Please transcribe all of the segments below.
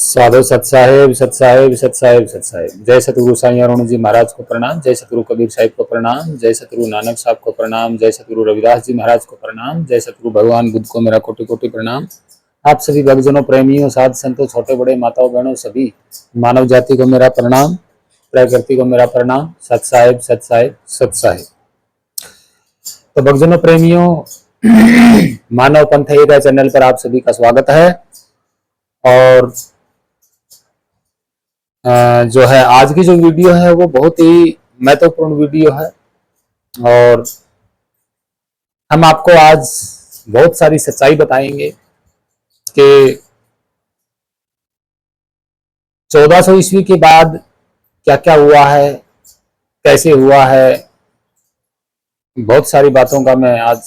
साधु सत साहेब सत साहेब सत साहेब सत साहेब। जय सतगुरु साईं अरुण जी महाराज को प्रणाम। जय सतगुरु कबीर साहिब को प्रणाम। जय सतगुरु नानक साहब को प्रणाम। जय सतगुरु रविदास जी महाराज को प्रणाम। जय सतगुरु भगवान बुद्ध को मेरा कोटि कोटि प्रणाम। आप सभी भक्तजनों, प्रेमियों, साध संतों, छोटे बड़े, माताओं बहनों, सभी मानव जाति को मेरा प्रणाम, प्रकृति को मेरा प्रणाम। सत साहेब सत साहेब सत साहेब। तो भक्तजनों, प्रेमियों, मानव पंथ एक चैनल पर आप सभी का स्वागत है। और जो है आज की जो वीडियो है वो बहुत ही महत्वपूर्ण वीडियो है। और हम आपको आज बहुत सारी सच्चाई बताएंगे कि 1400 ईस्वी के बाद क्या क्या हुआ है, कैसे हुआ है। बहुत सारी बातों का मैं आज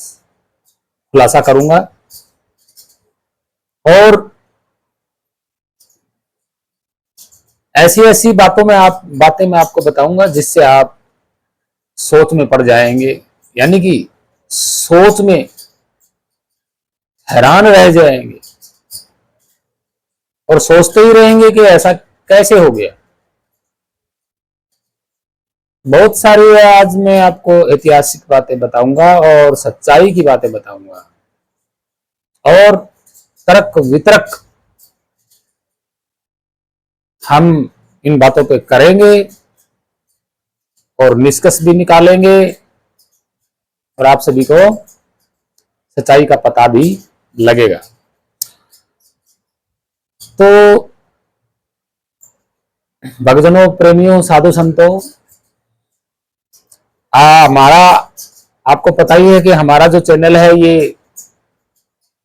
खुलासा करूंगा और ऐसी ऐसी बातें मैं आपको बताऊंगा जिससे आप सोच में पड़ जाएंगे, यानी कि सोच में हैरान रह जाएंगे और सोचते ही रहेंगे कि ऐसा कैसे हो गया। बहुत सारी आज मैं आपको ऐतिहासिक बातें बताऊंगा और सच्चाई की बातें बताऊंगा और तर्क वितर्क हम इन बातों पे करेंगे और निष्कर्ष भी निकालेंगे और आप सभी को सच्चाई का पता भी लगेगा। तो भक्तजनों, प्रेमियों, साधु संतों, हमारा आपको पता ही है कि हमारा जो चैनल है, ये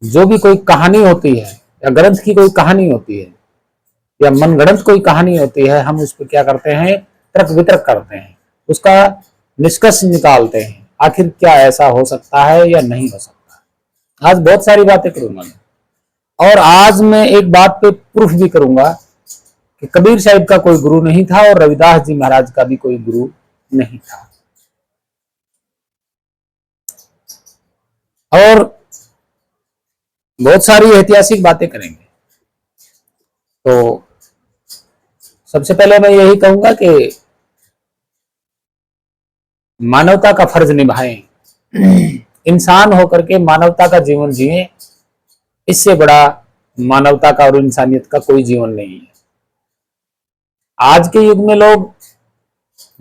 जो भी कोई कहानी होती है या ग्रंथ की कोई कहानी होती है या मनगढ़ंत कोई कहानी होती है, हम उस पर क्या करते हैं, तर्क वितर्क करते हैं, उसका निष्कर्ष निकालते हैं, आखिर क्या ऐसा हो सकता है या नहीं हो सकता। आज बहुत सारी बातें करूंगा मैं और आज मैं एक बात पे प्रूफ भी करूंगा कि कबीर साहिब का कोई गुरु नहीं था और रविदास जी महाराज का भी कोई गुरु नहीं था। और बहुत सारी ऐतिहासिक बातें करेंगे। तो सबसे पहले मैं यही कहूंगा कि मानवता का फर्ज निभाएं, इंसान होकर के मानवता का जीवन जिए। इससे बड़ा मानवता का और इंसानियत का कोई जीवन नहीं है। आज के युग में लोग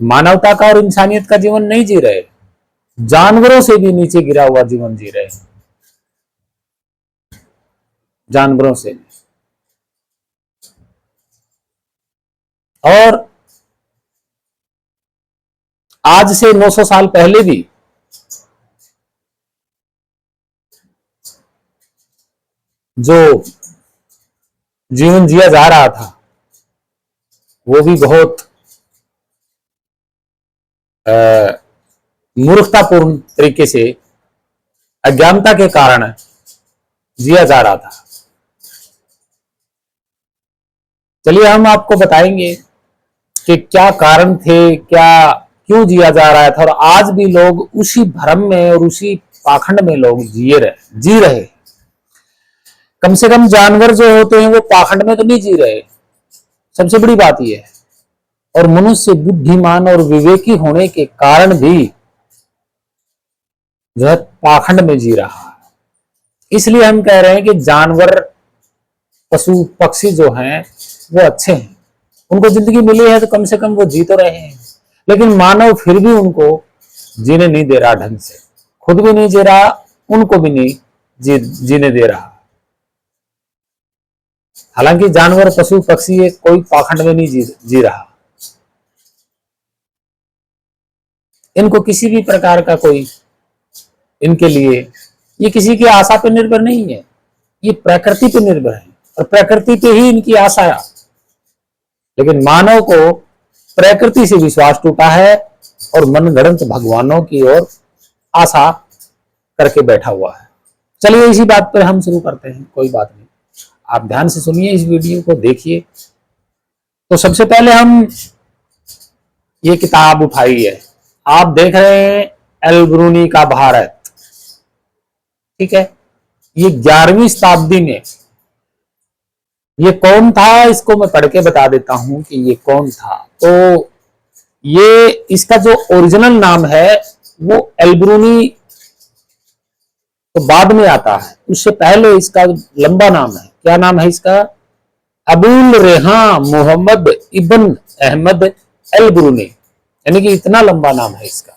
मानवता का और इंसानियत का जीवन नहीं जी रहे, जानवरों से भी नीचे गिरा हुआ जीवन जी रहे हैं, जानवरों से। और आज से 900 साल पहले भी जो जीवन जिया जा रहा था वो भी बहुत मूर्खतापूर्ण तरीके से, अज्ञानता के कारण जिया जा रहा था। चलिए हम आपको बताएंगे कि क्या कारण थे, क्यों जिया जा रहा था। और आज भी लोग उसी भ्रम में और उसी पाखंड में लोग जी रहे। कम से कम जानवर जो होते हैं वो पाखंड में तो नहीं जी रहे, सबसे बड़ी बात यह है। और मनुष्य बुद्धिमान और विवेकी होने के कारण भी जो है पाखंड में जी रहा है। इसलिए हम कह रहे हैं कि जानवर, पशु पक्षी जो हैं वो अच्छे हैं, उनको जिंदगी मिली है तो कम से कम वो जी तो रहे हैं। लेकिन मानव फिर भी उनको जीने नहीं दे रहा ढंग से, खुद भी नहीं जी रहा, उनको भी नहीं जीने दे रहा। हालांकि जानवर, पशु पक्षी कोई पाखंड में नहीं जी रहा, इनको किसी भी प्रकार का कोई, इनके लिए ये किसी की आशा पर निर्भर नहीं है, ये प्रकृति पर निर्भर है और प्रकृति पे ही इनकी आशा है। लेकिन मानव को प्रकृति से विश्वास टूटा है और मनगढ़ंत भगवानों की ओर आशा करके बैठा हुआ है। चलिए इसी बात पर हम शुरू करते हैं, कोई बात नहीं, आप ध्यान से सुनिए, इस वीडियो को देखिए। तो सबसे पहले हम ये किताब उठाई है, आप देख रहे हैं एल ब्रूनी का भारत, ठीक है। ये 11वीं शताब्दी में ये कौन था, इसको मैं पढ़ के बता देता हूं कि ये कौन था। तो ये इसका जो ओरिजिनल नाम है वो एल्ब्रूनी तो बाद में आता है, उससे पहले इसका लंबा नाम है। क्या नाम है इसका? अबुल रेहा मोहम्मद इब्न अहमद अल ब्रूनी, यानी कि इतना लंबा नाम है इसका।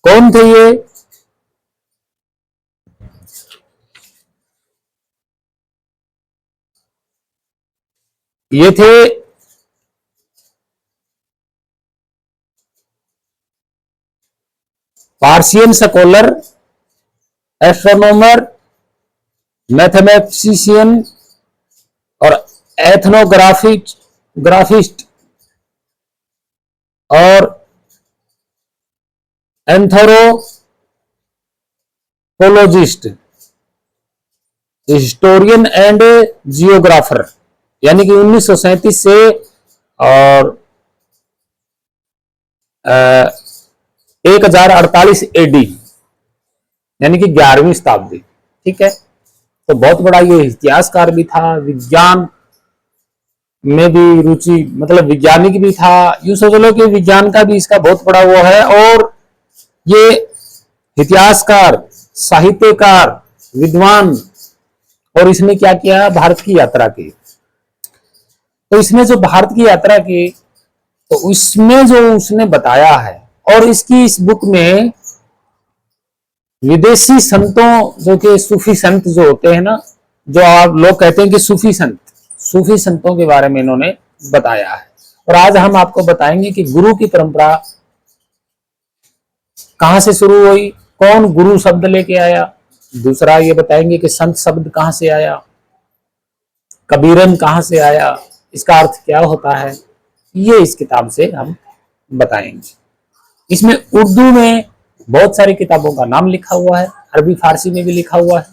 कौन थे ये? ये थे पार्शियन स्कॉलर, एस्ट्रोनॉमर, मैथमेटिशियन और ग्राफिस्ट और एंथ्रोपोलॉजिस्ट, हिस्टोरियन एंड जियोग्राफर, यानी कि 1937 से और 1048 एडी, यानी कि 11वीं शताब्दी। ठीक है, तो बहुत बड़ा ये इतिहासकार भी था, विज्ञान में भी रुचि, मतलब वैज्ञानिक भी था। यूं सोच लो कि विज्ञान का भी इसका बहुत बड़ा वो है। और ये इतिहासकार, साहित्यकार, विद्वान, और इसने क्या किया? भारत की यात्रा की। तो इसने जो भारत की यात्रा की, तो उसमें जो उसने बताया है, और इसकी इस बुक में विदेशी संतों, जो कि सूफी संत जो होते हैं ना, जो आप लोग कहते हैं कि सूफी संत, सूफी संतों के बारे में इन्होंने बताया है। और आज हम आपको बताएंगे कि गुरु की परंपरा कहां से शुरू हुई, कौन गुरु शब्द लेके आया। दूसरा ये बताएंगे कि संत शब्द कहां से आया, कबीरन कहां से आया, इसका अर्थ क्या होता है, ये इस किताब से हम बताएंगे। इसमें उर्दू में बहुत सारी किताबों का नाम लिखा हुआ है, अरबी फारसी में भी लिखा हुआ है,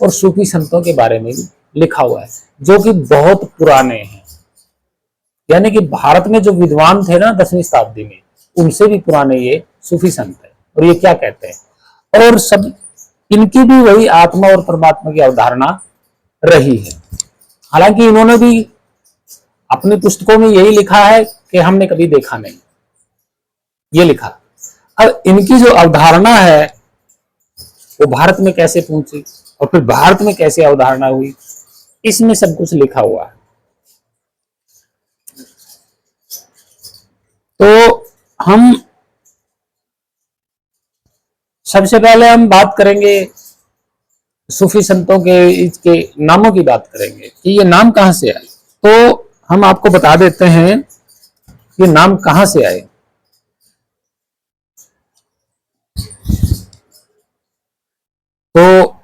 और सूफी संतों के बारे में भी लिखा हुआ है, जो कि बहुत पुराने हैं। यानी कि भारत में जो विद्वान थे ना 10वीं शताब्दी में, उनसे भी पुराने ये सूफी संत है। और ये क्या कहते हैं, और सब इनकी भी वही आत्मा और परमात्मा की अवधारणा रही है। हालांकि इन्होंने भी अपनी पुस्तकों में यही लिखा है कि हमने कभी देखा नहीं, ये लिखा। अब इनकी जो अवधारणा है वो भारत में कैसे पहुंची, और फिर भारत में कैसे अवधारणा हुई, इसमें सब कुछ लिखा हुआ है। तो हम सबसे पहले हम बात करेंगे सूफी संतों के, इसके नामों की बात करेंगे कि ये नाम कहां से आए। तो हम आपको बता देते हैं ये नाम कहां से आए। तो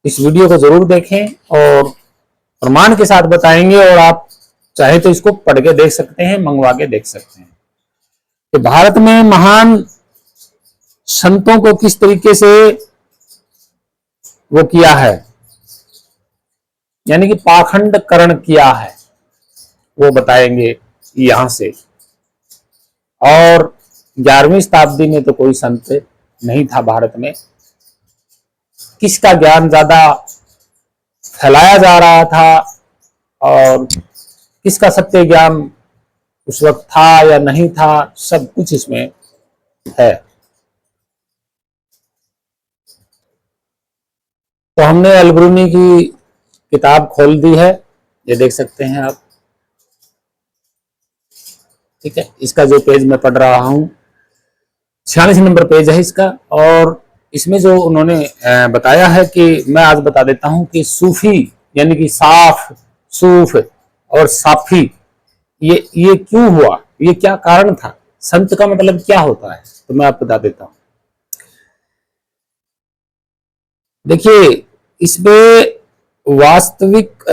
इस वीडियो को जरूर देखें और प्रमाण के साथ बताएंगे, और आप चाहे तो इसको पढ़ के देख सकते हैं, मंगवा के देख सकते हैं कि भारत में महान संतों को किस तरीके से वो किया है, यानी कि पाखंडकरण किया है, वो बताएंगे यहां से। और 11वीं शताब्दी में तो कोई संत नहीं था भारत में। किसका ज्ञान ज्यादा फैलाया जा रहा था और किसका सत्य ज्ञान उस वक्त था या नहीं था, सब कुछ इसमें है। तो हमने अलब्रूनी की किताब खोल दी है, ये देख सकते हैं आप। ठीक है, इसका जो पेज मैं पढ़ रहा हूं 46 नंबर पेज है इसका। और इसमें जो उन्होंने बताया है कि मैं आज बता देता हूं कि सूफी यानी कि साफ, सूफ और साफी, ये क्यों हुआ, ये क्या कारण था, संत का मतलब क्या होता है, तो मैं आपको बता देता हूं। देखिए, इसमें वास्तविक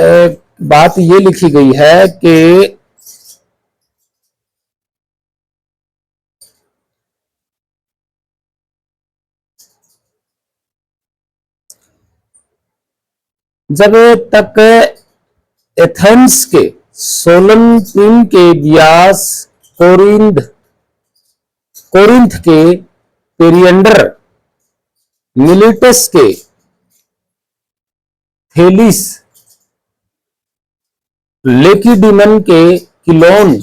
बात ये लिखी गई है कि जब तक एथेंस के सोलंटीन के व्यास, कोरिंथ के पेरियंडर, मिलिटस के थेलिस लेकीडीमन के किलोन,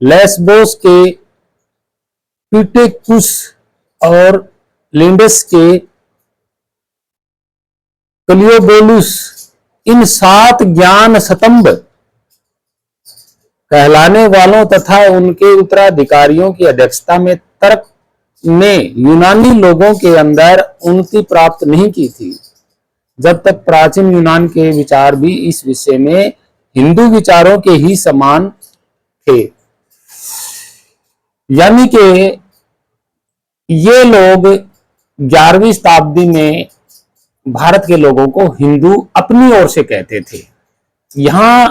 लेस्बोस के पिटेकुस और लिंडस के कलियोबोलुस, इन 7 ज्ञान स्तंभ कहलाने वालों तथा उनके उत्तराधिकारियों की अध्यक्षता में तर्क ने यूनानी लोगों के अंदर उन्नति प्राप्त नहीं की थी, जब तक प्राचीन यूनान के विचार भी इस विषय में हिंदू विचारों के ही समान थे। यानी कि ये लोग 11वीं शताब्दी में भारत के लोगों को हिंदू अपनी ओर से कहते थे। यहां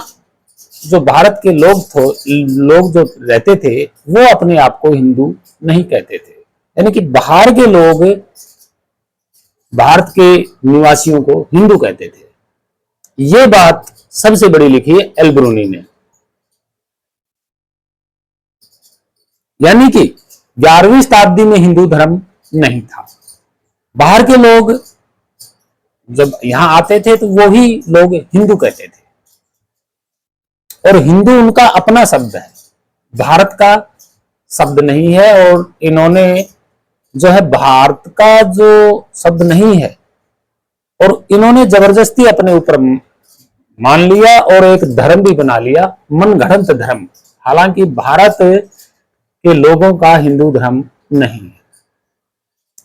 जो भारत के लोग जो रहते थे वो अपने आप को हिंदू नहीं कहते थे, यानी कि बाहर के लोग भारत के निवासियों को हिंदू कहते थे। ये बात सबसे बड़ी लिखी है एल्ब्रूनी ने। यानी कि 11वीं शताब्दी में हिंदू धर्म नहीं था। बाहर के लोग जब यहां आते थे तो वो ही लोग हिंदू कहते थे, और हिंदू उनका अपना शब्द है, भारत का शब्द नहीं है। और इन्होंने जो है भारत का जो शब्द नहीं है, और इन्होंने जबरदस्ती अपने ऊपर मान लिया और एक धर्म भी बना लिया, मनगढ़ंत धर्म। हालांकि भारत के लोगों का हिंदू धर्म नहीं है,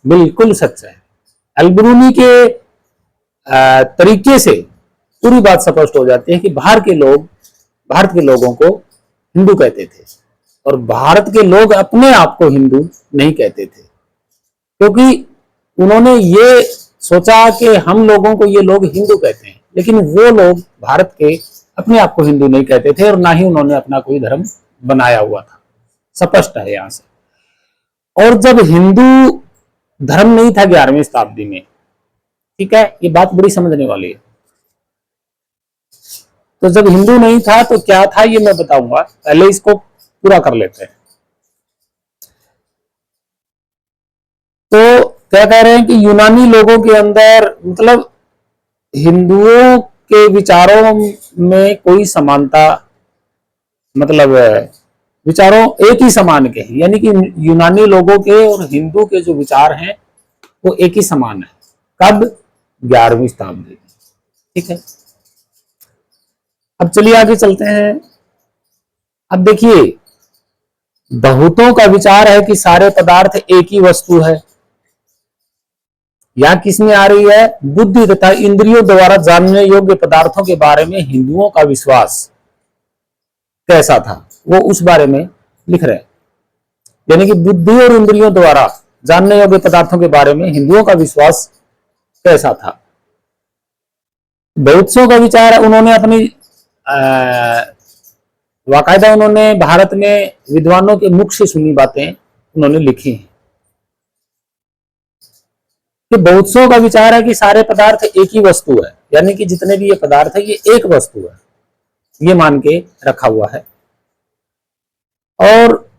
बिल्कुल सच है। एल्ब्रूनी के तरीके से पूरी बात स्पष्ट हो जाती है कि भारत के लोगों को हिंदू कहते थे, और भारत के लोग अपने आप को हिंदू नहीं कहते थे, क्योंकि उन्होंने ये सोचा कि हम लोगों को ये लोग हिंदू कहते हैं, लेकिन वो लोग भारत के अपने आप को हिंदू नहीं कहते थे, और ना ही उन्होंने अपना कोई धर्म बनाया हुआ था। स्पष्ट है यहां से। और जब हिंदू धर्म नहीं था 11वीं शताब्दी में, ठीक है, ये बात बड़ी समझने वाली है। तो जब हिंदू नहीं था तो क्या था ये मैं बताऊंगा, पहले इसको पूरा कर लेते हैं। तो क्या कह रहे हैं कि यूनानी लोगों के अंदर, मतलब हिंदुओं के विचारों में कोई समानता, मतलब विचारों एक ही समान के हैं, यानी कि यूनानी लोगों के और हिंदू के जो विचार हैं वो एक ही समान है। कब? 11वीं शताब्दी में। ठीक है, अब चलिए आगे चलते हैं। अब देखिए, बहुतों का विचार है कि सारे पदार्थ एक ही वस्तु है। यह किसमें आ रही है? बुद्धि तथा इंद्रियों द्वारा जानने योग्य पदार्थों के बारे में हिंदुओं का विश्वास कैसा था, वो उस बारे में लिख रहे हैं। यानी कि बुद्धि और इंद्रियों द्वारा जानने योग्य पदार्थों के बारे में हिंदुओं का विश्वास कैसा था। बहुत का विचार है, उन्होंने अपनी बाकायदा उन्होंने भारत में विद्वानों के मुख से सुनी बातें उन्होंने लिखी हैं कि बहुत्सों का विचार है कि सारे पदार्थ एक ही वस्तु है, यानी कि जितने भी ये पदार्थ है ये एक वस्तु है, ये मान के रखा हुआ है। और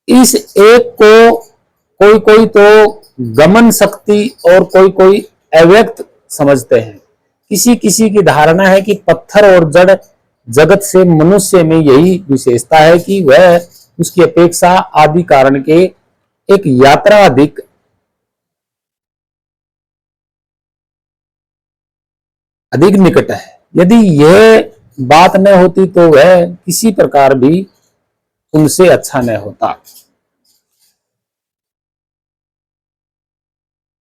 इस एक को कोई कोई तो गमन शक्ति और कोई कोई अव्यक्त समझते हैं। किसी किसी की धारणा है कि पत्थर और जड़ जगत से मनुष्य में यही विशेषता है कि वह उसकी अपेक्षा आदि कारण के एक यात्रा अधिक निकट है। यदि यह बात न होती तो वह किसी प्रकार भी उनसे अच्छा न होता।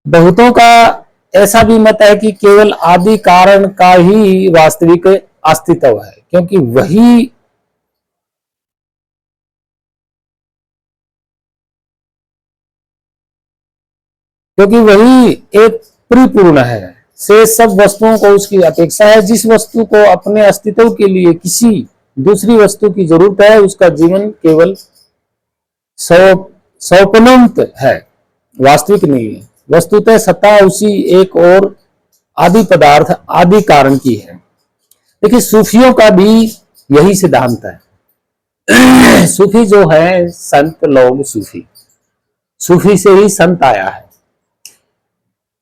बहुतों का ऐसा भी मत है कि केवल आदि कारण का ही वास्तविक अस्तित्व है, क्योंकि वही एक परिपूर्ण है, से सब वस्तुओं को उसकी अपेक्षा है। जिस वस्तु को अपने अस्तित्व के लिए किसी दूसरी वस्तु की जरूरत है, उसका जीवन केवल स्वप्नंत है, वास्तविक नहीं है। वस्तुतः सत्ता उसी एक और आदि पदार्थ आदि कारण की है। देखिए, सूफियों का भी यही सिद्धांत है। सूफी जो है, संत लोग, सूफी से ही संत आया है।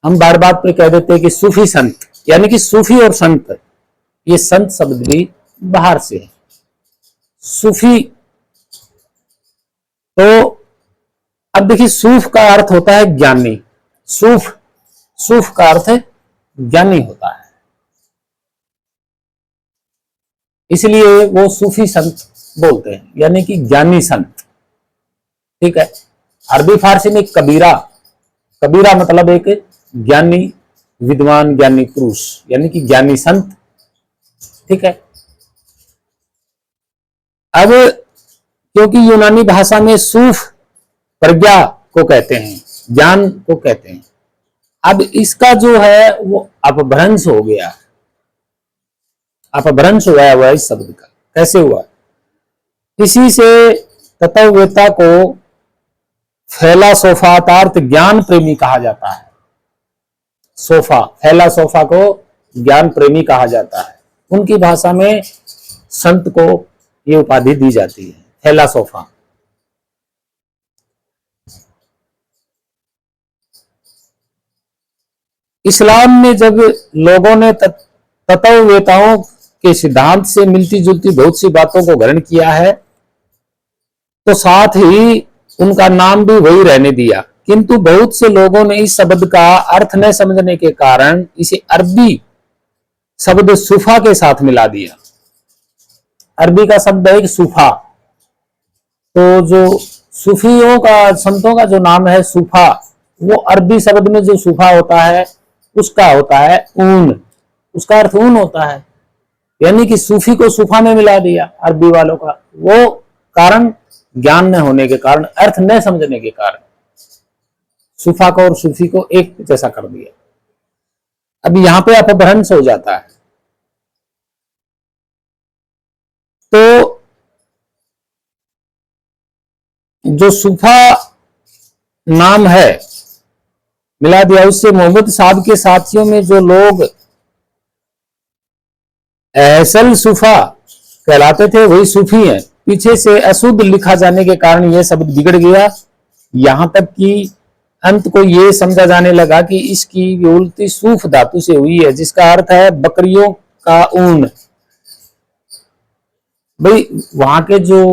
हम बार बार पे कह देते हैं कि सूफी संत, यानी कि सूफी और संत ये संत शब्द भी बाहर से है। सूफी, तो अब देखिए सूफ का अर्थ होता है ज्ञानी। सूफ, सूफ का अर्थ ज्ञानी होता है, इसलिए वो सूफी संत बोलते हैं, यानी कि ज्ञानी संत। ठीक है। अरबी फारसी में कबीरा, कबीरा मतलब एक ज्ञानी, विद्वान, ज्ञानी पुरुष, यानी कि ज्ञानी संत। ठीक है। अब क्योंकि यूनानी भाषा में सूफ प्रज्ञा को कहते हैं, ज्ञान को कहते हैं, अब इसका जो है वो अपभ्रंश हो गया, अपभ्रंश हुआ है इस शब्द का। कैसे हुआ? किसी से तत्ववेत्ता को फैला सोफातार्थ ज्ञान प्रेमी कहा जाता है। सोफा, फैला सोफा को ज्ञान प्रेमी कहा जाता है। उनकी भाषा में संत को ये उपाधि दी जाती है, फैला सोफा। इस्लाम में जब लोगों ने तत्ववेताओं के सिद्धांत से मिलती जुलती बहुत सी बातों को ग्रहण किया है, तो साथ ही उनका नाम भी वही रहने दिया, किंतु बहुत से लोगों ने इस शब्द का अर्थ न समझने के कारण इसे अरबी शब्द सूफा के साथ मिला दिया। अरबी का शब्द है सूफा, तो जो सूफियों का, संतों का जो नाम है सूफा, वो अरबी शब्द में जो सूफा होता है उसका होता है ऊन, उसका अर्थ ऊन होता है, यानी कि सूफी को सूफा में मिला दिया अरबी वालों का। वो कारण ज्ञान न होने के कारण, अर्थ न समझने के कारण सूफा को और सूफी को एक जैसा कर दिया। अब यहां पे अपभ्रंश हो जाता है। तो जो सूफा नाम है मिला दिया, उससे मोहम्मद साहब के साथियों में जो लोग असल सूफा कहलाते थे वही सूफी हैं। पीछे से अशुद्ध लिखा जाने के कारण यह शब्द बिगड़ गया, यहां तक कि अंत को यह समझा जाने लगा कि इसकी विवृत्ति सूफ धातु से हुई है, जिसका अर्थ है बकरियों का ऊन। भाई वहां के जो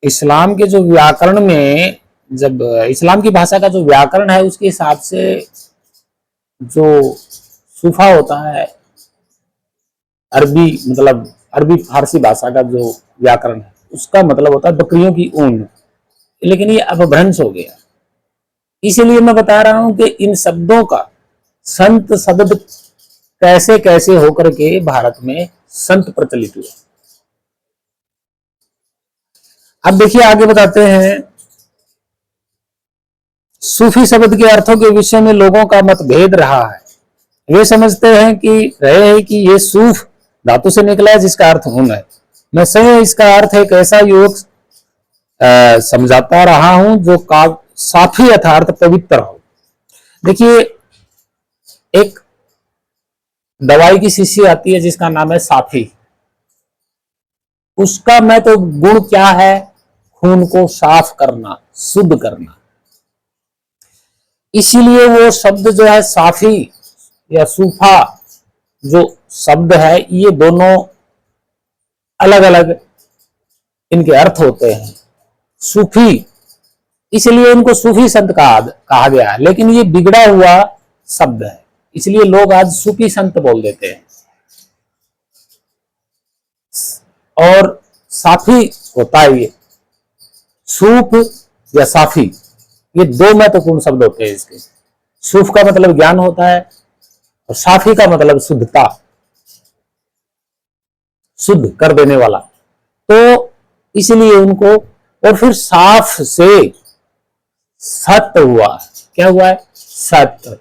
इस्लाम के जो व्याकरण में, जब इस्लाम की भाषा का जो व्याकरण है उसके हिसाब से जो सूफा होता है, अरबी मतलब अरबी फारसी भाषा का जो व्याकरण है उसका मतलब होता है बकरियों की ऊन, लेकिन ये अपभ्रंश हो गया। इसीलिए मैं बता रहा हूं कि इन शब्दों का संत शब्द कैसे कैसे होकर के भारत में संत प्रचलित हुआ। अब देखिए आगे बताते हैं। सूफी शब्द के अर्थों के विषय में लोगों का मतभेद रहा है। वे समझते हैं कि ये सूफ धातु से निकला है जिसका अर्थ ऊन है। मैं स्वयं इसका अर्थ एक ऐसा युवक समझाता रहा हूं जो साफी अर्थात पवित्र हो। देखिए एक दवाई की शीशी आती है जिसका नाम है साफी, उसका मैं तो गुण क्या है? खून को साफ करना, शुद्ध करना। इसीलिए वो शब्द जो है साफी या सूफा जो शब्द है, ये दोनों अलग अलग इनके अर्थ होते हैं। सूफी, इसलिए इनको सूफी संत कहा गया है, लेकिन ये बिगड़ा हुआ शब्द है, इसलिए लोग आज सूफी संत बोल देते हैं। और साफी होता है ये, सूफ या साफी, ये दो महत्वपूर्ण शब्द होते हैं इसके। सूफ का मतलब ज्ञान होता है और साफी का मतलब शुद्धता, शुद्ध कर देने वाला। तो इसलिए उनको, और फिर साफ से सत्य हुआ। क्या हुआ है? सत्य,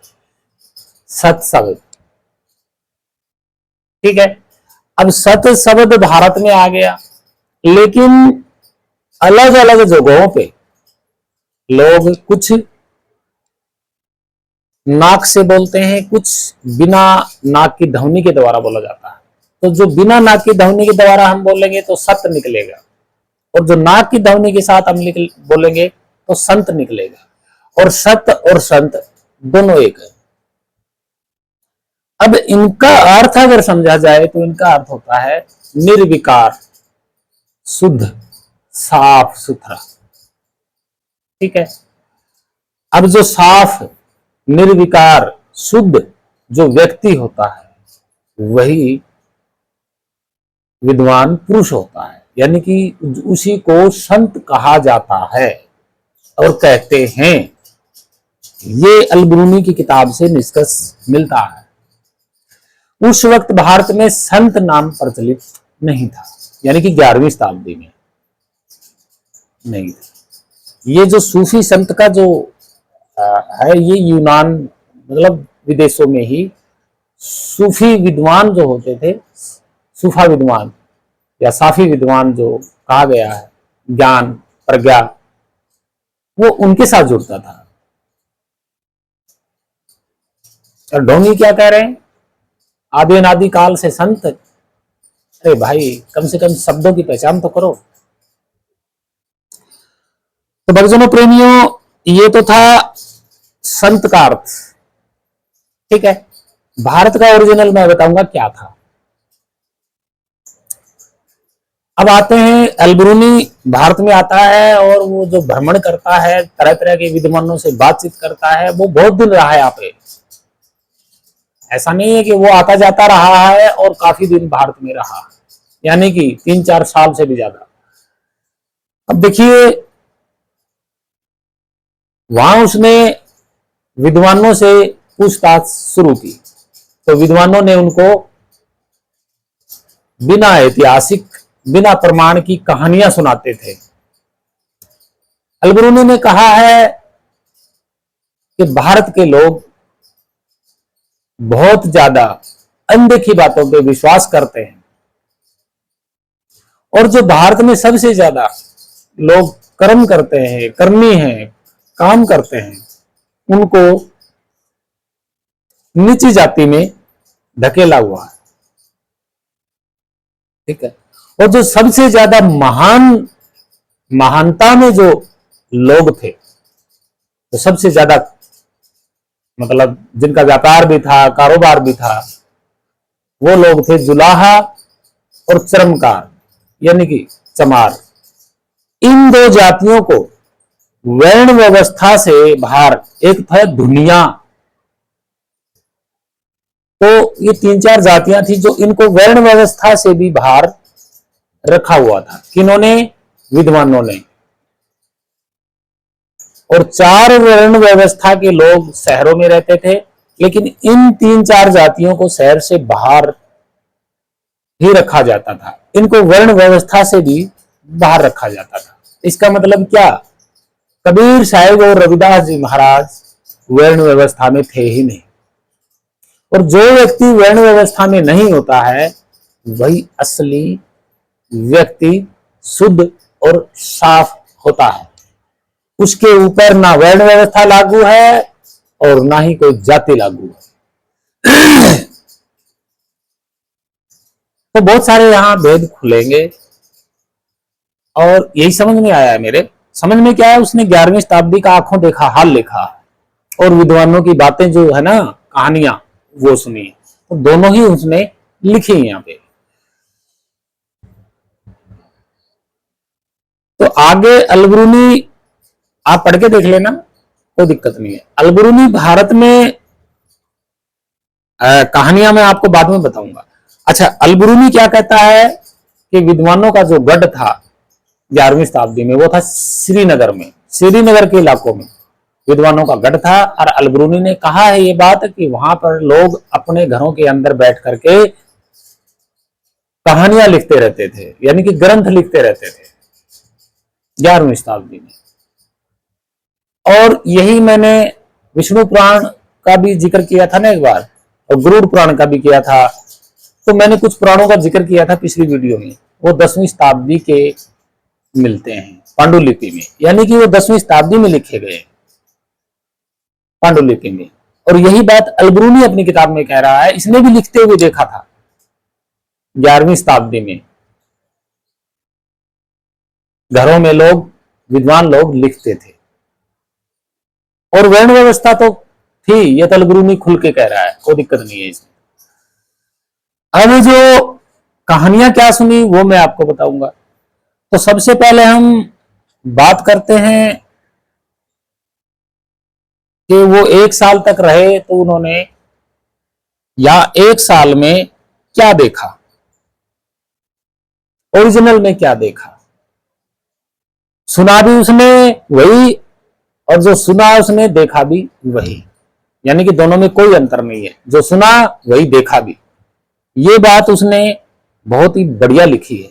सत शब्द। ठीक है। अब सत्य शब्द भारत में आ गया, लेकिन अलग अलग जगहों पे लोग कुछ नाक से बोलते हैं, कुछ बिना नाक की ध्वनि के द्वारा बोला जाता है। तो जो बिना नाक की ध्वनि के द्वारा हम बोलेंगे तो सत्य निकलेगा, और जो नाक की ध्वनि के साथ हम बोलेंगे तो संत निकलेगा। और सत्य और संत दोनों एक है। अब इनका अर्थ अगर समझा जाए तो इनका अर्थ होता है निर्विकार, शुद्ध, साफ सुथरा। ठीक है। अब जो साफ, निर्विकार, शुद्ध जो व्यक्ति होता है वही विद्वान पुरुष होता है, यानी कि उसी को संत कहा जाता है और कहते हैं। ये अल-बिरूनी की किताब से निष्कर्ष मिलता है। उस वक्त भारत में संत नाम प्रचलित नहीं था, यानी कि 11वीं शताब्दी में नहीं था। ये जो सूफी संत का जो है, ये यूनान मतलब विदेशों में ही सूफी विद्वान जो होते थे, सूफा विद्वान या साफी विद्वान जो कहा गया है, ज्ञान प्रज्ञा, वो उनके साथ जुड़ता था। और ढोंगी क्या कह रहे हैं, आदि अनादि काल से संत। अरे भाई, कम से कम शब्दों की पहचान तो करो। तो भक्तजनों प्रेमियों, ये तो था संत का अर्थ। ठीक है। भारत का ओरिजिनल मैं बताऊंगा क्या था। अब आते हैं, अल-बिरूनी भारत में आता है और वो जो भ्रमण करता है, तरह तरह के विद्वानों से बातचीत करता है। वो बहुत दिन रहा है यहाँ पे, ऐसा नहीं है कि वो आता जाता रहा है और काफी दिन भारत में रहा, यानी कि 3-4 साल से भी ज्यादा। अब देखिए, वहां उसने विद्वानों से पूछताछ शुरू की, तो विद्वानों ने उनको बिना ऐतिहासिक, बिना प्रमाण की कहानियां सुनाते थे। अल-बिरूनी ने कहा है कि भारत के लोग बहुत ज्यादा अनदेखी बातों पे विश्वास करते हैं, और जो भारत में सबसे ज्यादा लोग कर्म करते हैं, कर्मी हैं, काम करते हैं, उनको नीची जाति में धकेला हुआ है। ठीक है। और जो सबसे ज्यादा महानता में जो लोग थे, तो सबसे ज्यादा मतलब जिनका व्यापार भी था, कारोबार भी था, वो लोग थे जुलाहा और चर्मकार, यानी कि चमार। इन दो जातियों को वर्ण व्यवस्था से बाहर, एक था दुनिया, तो ये 3-4 जातियां थी जो इनको वर्ण व्यवस्था से भी बाहर रखा हुआ था। किन्होंने? विद्वानों ने। और 4 वर्ण व्यवस्था के लोग शहरों में रहते थे, लेकिन इन 3-4 जातियों को शहर से बाहर ही रखा जाता था। इनको वर्ण व्यवस्था से भी बाहर रखा जाता था। इसका मतलब क्या? कबीर साहिब और रविदास जी महाराज वर्ण व्यवस्था में थे ही नहीं। और जो व्यक्ति वर्ण व्यवस्था में नहीं होता है, वही असली व्यक्ति शुद्ध और साफ होता है। उसके ऊपर ना वर्ण व्यवस्था लागू है और ना ही कोई जाति लागू है। तो बहुत सारे यहां भेद खुलेंगे, और यही समझ में आया है मेरे। समझ में क्या है, उसने 11वीं शताब्दी का आंखों देखा हाल लिखा और विद्वानों की बातें जो है ना, कहानियां, वो सुनी। तो दोनों ही उसने लिखी यहाँ पे। तो आगे अल-बिरूनी आप पढ़ के देख लेना, कोई दिक्कत नहीं है। अल-बिरूनी भारत में कहानियां मैं आपको बाद में बताऊंगा। अच्छा, अल-बिरूनी क्या कहता है कि विद्वानों का जो गढ़ था 11वीं शताब्दी में, वो था श्रीनगर में। श्रीनगर के इलाकों में विद्वानों का गढ़ था। और अल-बिरूनी ने कहा है ये बात कि वहां पर लोग अपने घरों के अंदर बैठ करके कहानियां लिखते रहते थे, यानी कि ग्रंथ लिखते रहते थे 11वीं शताब्दी में। और यही मैंने विष्णु पुराण का भी जिक्र किया था ना एक बार, और गरुड़ पुराण का भी किया था। तो मैंने कुछ पुराणों का जिक्र किया था पिछली वीडियो में, वो 10वीं शताब्दी के मिलते हैं पांडुलिपि में, यानी कि वो 10वीं शताब्दी में लिखे गए पांडुलिपि में। और यही बात अल-बिरूनी अपनी किताब में कह रहा है। इसने भी लिखते हुए देखा था 11वीं शताब्दी में, घरों में लोग, विद्वान लोग लिखते थे। और वर्ण व्यवस्था तो थी, ये तो अल-बिरूनी खुल के कह रहा है, कोई दिक्कत नहीं है इसमें। अब जो कहानियां क्या सुनी वो मैं आपको बताऊंगा। तो सबसे पहले हम बात करते हैं कि वो 1 साल तक रहे तो उन्होंने या 1 साल में क्या देखा, ओरिजिनल में क्या देखा। सुना भी उसने वही, और जो सुना उसने देखा भी वही, यानी कि दोनों में कोई अंतर नहीं है। जो सुना वही देखा भी। ये बात उसने बहुत ही बढ़िया लिखी है,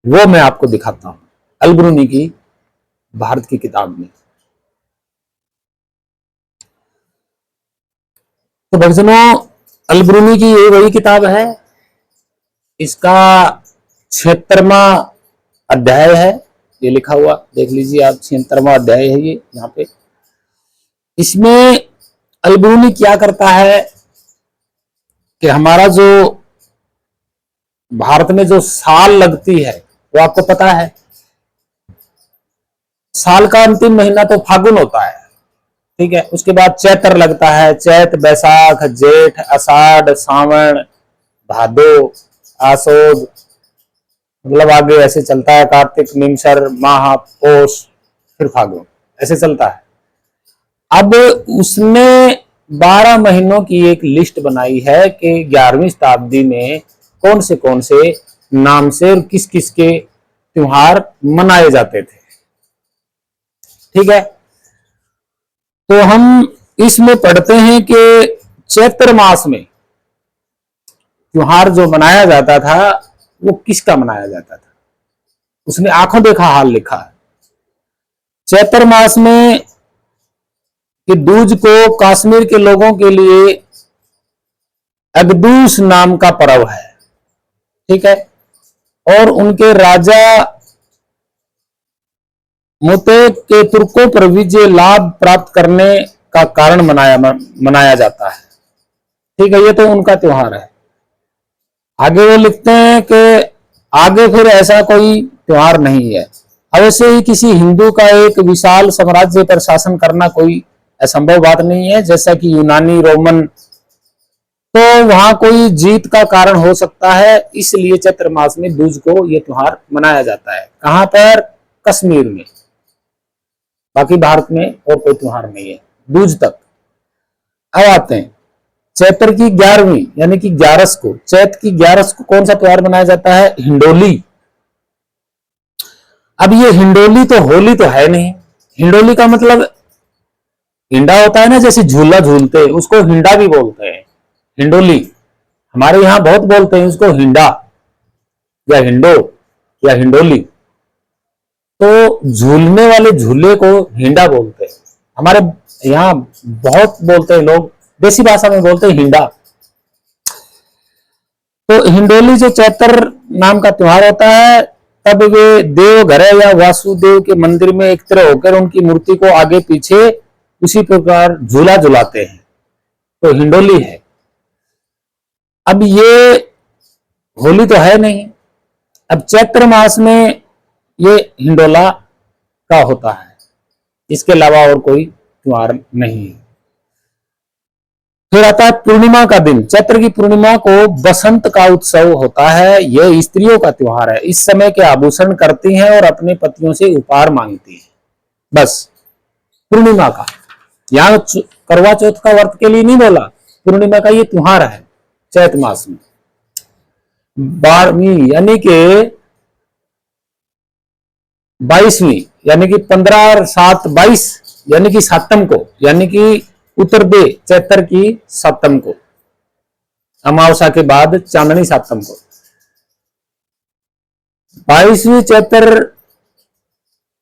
वो मैं आपको दिखाता हूं अलबरूनी की भारत की किताब में। तो भक्तजनों, अलबरूनी की ये वही किताब है, इसका 76वां अध्याय है, ये लिखा हुआ देख लीजिए आप, 76वां अध्याय है ये यहाँ पे। इसमें अलबरूनी क्या करता है कि हमारा जो भारत में जो साल लगती है वो आपको पता है, साल का अंतिम महीना तो फागुन होता है, ठीक है। उसके बाद चैत्र लगता है, चैत, बैसाख, जेठ, आषाढ़, सावन, भादो, आसोद, मतलब आगे ऐसे चलता है, कार्तिक, निमसर, माह, पोष, फिर फागुन, ऐसे चलता है। अब उसने 12 महीनों की एक लिस्ट बनाई है कि 11वीं शताब्दी में कौन से नाम से और किस किस के त्योहार मनाए जाते थे, ठीक है। तो हम इसमें पढ़ते हैं कि चैत्र मास में त्योहार जो मनाया जाता था वो किसका मनाया जाता था, उसने आंखों देखा हाल लिखा है। चैत्र मास में कि दूज को कश्मीर के लोगों के लिए अगदूस नाम का पर्व है, ठीक है। और उनके राजा मोते के तुर्कों पर विजय लाभ प्राप्त करने का कारण मनाया जाता है, ठीक है। ये तो उनका त्योहार है। आगे वो लिखते हैं कि आगे फिर ऐसा कोई त्योहार नहीं है। अवश्य ही किसी हिंदू का एक विशाल साम्राज्य पर शासन करना कोई असंभव बात नहीं है, जैसा कि यूनानी, रोमन, तो वहां कोई जीत का कारण हो सकता है, इसलिए चैत्र मास में दूज को यह त्योहार मनाया जाता है। कहां पर? कश्मीर में। बाकी भारत में और कोई त्योहार नहीं है दूज तक। अब आते हैं चैत्र की 11वीं यानी कि 11 को, चैत्र की 11 को कौन सा त्योहार मनाया जाता है? हिंडोली। अब ये हिंडोली तो होली तो है नहीं। हिंडोली का मतलब हिंडा होता है ना, जैसे झूला झूलते हैं उसको हिंडा भी बोलते हैं, हिंडोली। हमारे यहां बहुत बोलते हैं उसको हिंडा या हिंडो या हिंडोली। तो झूलने वाले झूले को हिंडा बोलते हैं। हमारे यहाँ बहुत बोलते हैं लोग, देसी भाषा में बोलते हैं हिंडा। तो हिंडोली जो चैत्र नाम का त्योहार होता है, तब वे देवघर या वासुदेव के मंदिर में एकत्र होकर उनकी मूर्ति को आगे पीछे उसी प्रकार झूला झुलाते हैं, तो हिंडोली है। अब ये होली तो है नहीं। अब चैत्र मास में ये हिंडोला का होता है, इसके अलावा और कोई त्योहार नहीं है। फिर आता है पूर्णिमा का दिन। चैत्र की पूर्णिमा को बसंत का उत्सव होता है। यह स्त्रियों का त्योहार है। इस समय के आभूषण करती हैं और अपने पतियों से उपहार मांगती हैं। बस पूर्णिमा का, यहाँ करवा चौथ का व्रत के लिए नहीं बोला, पूर्णिमा का ये त्योहार है चैत मास में। 12वीं यानी कि 22वीं यानी कि 15/7/22 यानी कि सातम को, यानी कि उत्तर दे चैत्र की सातम को, अमावस्या के बाद चांदनी सातम को 22वीं चैत्र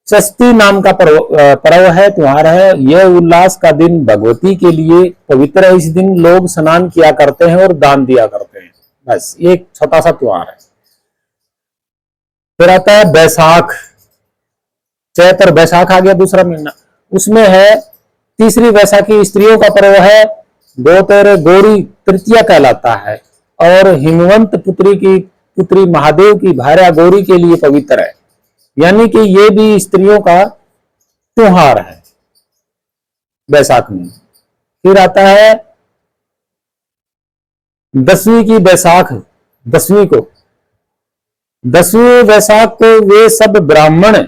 षष्ठी नाम का पर्व है, त्योहार है। यह उल्लास का दिन भगवती के लिए पवित्र है। इस दिन लोग स्नान किया करते हैं और दान दिया करते हैं। बस ये एक छोटा सा त्योहार है। फिर आता है बैसाख। चैत्र बैसाख आ गया, दूसरा महीना। उसमें है तीसरी बैसाखी, स्त्रियों का पर्व है। गोतेरे गौरी तृतीया कहलाता है और हिमवंत पुत्री महादेव की भार्या गौरी के लिए पवित्र है, यानी कि ये भी स्त्रियों का त्योहार है बैसाख में। फिर आता है 10वीं की बैसाख, 10वीं वैसाख को वे सब ब्राह्मण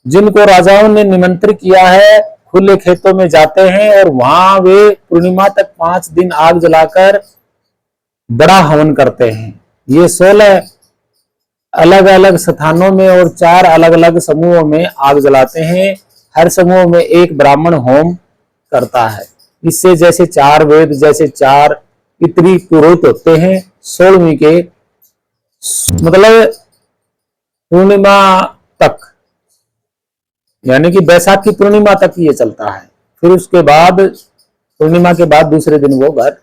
जिनको राजाओं ने निमंत्रित किया है खुले खेतों में जाते हैं और वहां वे पूर्णिमा तक 5 दिन आग जलाकर बड़ा हवन करते हैं। ये 16 अलग अलग स्थानों में और 4 अलग अलग समूहों में आग जलाते हैं। हर समूह में एक ब्राह्मण होम करता है। इससे जैसे 4 वेद, जैसे 4 पितरी पुरोहित होते हैं। 16वीं के मतलब पूर्णिमा तक, यानी कि बैसाख की पूर्णिमा तक ये चलता है। फिर उसके बाद पूर्णिमा के बाद दूसरे दिन वो घर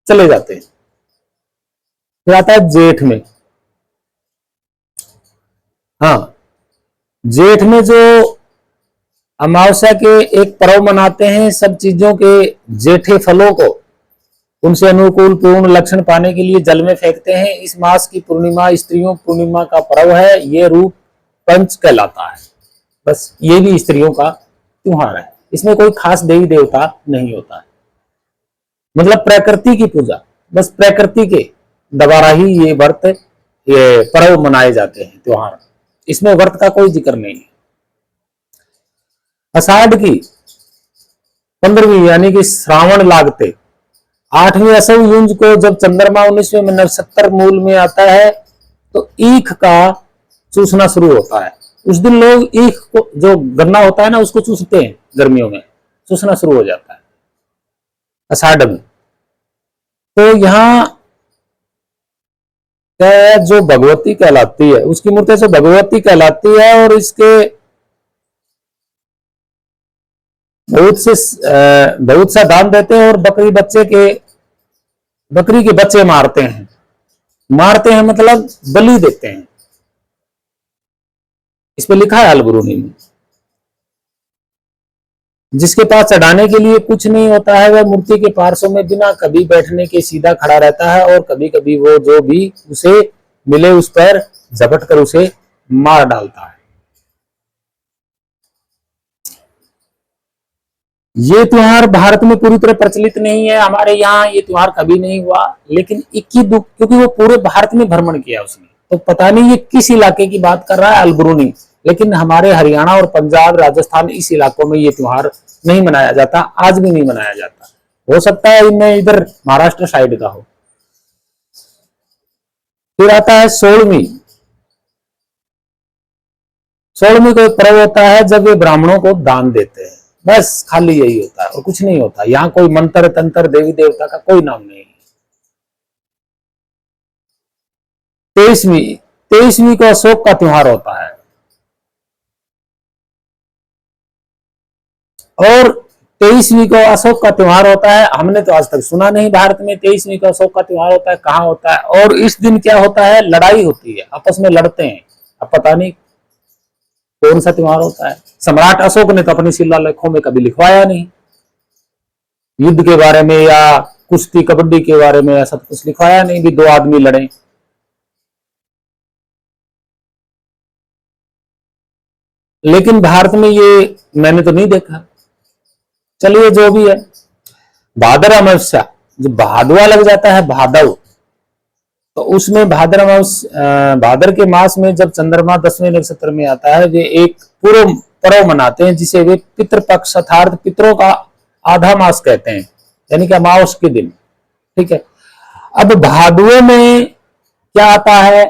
चले जाते हैं। फिर आता है जेठ में। हाँ, जेठ में जो अमावस्या के एक पर्व मनाते हैं, सब चीजों के जेठे फलों को उनसे अनुकूल पूर्ण लक्षण पाने के लिए जल में फेंकते हैं। इस मास की पूर्णिमा स्त्रियों पूर्णिमा का पर्व है। ये रूप पंच कहलाता है। बस ये भी स्त्रियों का त्योहार है। इसमें कोई खास देवी देवता नहीं होता है, मतलब प्रकृति की पूजा, बस प्रकृति के द्वारा ही ये व्रत, ये पर्व मनाए जाते हैं, त्योहार। इसमें व्रत का कोई जिक्र नहीं है। आषाढ़ की 15वीं यानी कि श्रावण लागते 8वीं असव युंज को जब चंद्रमा 19वें में नक्षत्र मूल में आता है तो ईख का चूसना शुरू होता है। उस दिन लोग ईख को, जो गन्ना होता है ना, उसको चूसते हैं। गर्मियों में चूसना शुरू हो जाता है आषाढ़ में। तो यहाँ जो भगवती कहलाती है, उसकी मूर्ति जो भगवती कहलाती है, और इसके बहुत सा दान देते हैं और बकरी के बच्चे मारते हैं मतलब बलि देते हैं। इस पे लिखा है अलबरूनी में। जिसके पास चढ़ाने के लिए कुछ नहीं होता है, वह मूर्ति के पार्श्व में बिना कभी बैठने के सीधा खड़ा रहता है और कभी कभी वो जो भी उसे मिले उस पर झपट कर उसे मार डालता है। ये त्योहार भारत में पूरी तरह प्रचलित नहीं है। हमारे यहाँ ये त्योहार कभी नहीं हुआ, लेकिन क्योंकि वो पूरे भारत में भ्रमण किया उसने, तो पता नहीं ये किस इलाके की बात कर रहा है अलबरूनी। लेकिन हमारे हरियाणा और पंजाब, राजस्थान, इस इलाकों में ये त्योहार नहीं मनाया जाता, आज भी नहीं मनाया जाता। हो सकता है इनमें इधर महाराष्ट्र साइड का हो। फिर आता है 16वीं। 16वीं को एक पर्व होता है जब वे ब्राह्मणों को दान देते हैं। बस खाली यही होता है और कुछ नहीं होता। यहाँ कोई मंत्र तंत्र देवी देवता का कोई नाम नहीं है। 23वीं को अशोक का त्योहार होता है। और 23वीं को अशोक का त्योहार होता है। हमने तो आज तक सुना नहीं भारत में 23वीं को अशोक का त्योहार होता है, कहाँ होता है। और इस दिन क्या होता है, लड़ाई होती है, आपस में लड़ते हैं। अब पता नहीं कौन सा त्योहार होता है। सम्राट अशोक ने तो अपनी शिलालेखों में कभी लिखवाया नहीं युद्ध के बारे में या कुश्ती कबड्डी के बारे में, ऐसा कुछ लिखवाया नहीं भी 2 आदमी लड़े। लेकिन भारत में ये मैंने तो नहीं देखा। चलिए जो भी है। भादर अमावस्या, जो भादवा लग जाता है, भादव, तो उसमें भादर के मास में जब चंद्रमा 10वें नक्षत्र में आता है, वे एक पूर्व पर्व मनाते हैं जिसे वे पितृपक्ष अर्थात पितरों का आधा मास कहते हैं, यानी कि अमावस के दिन। ठीक है। अब भादुए में क्या आता है,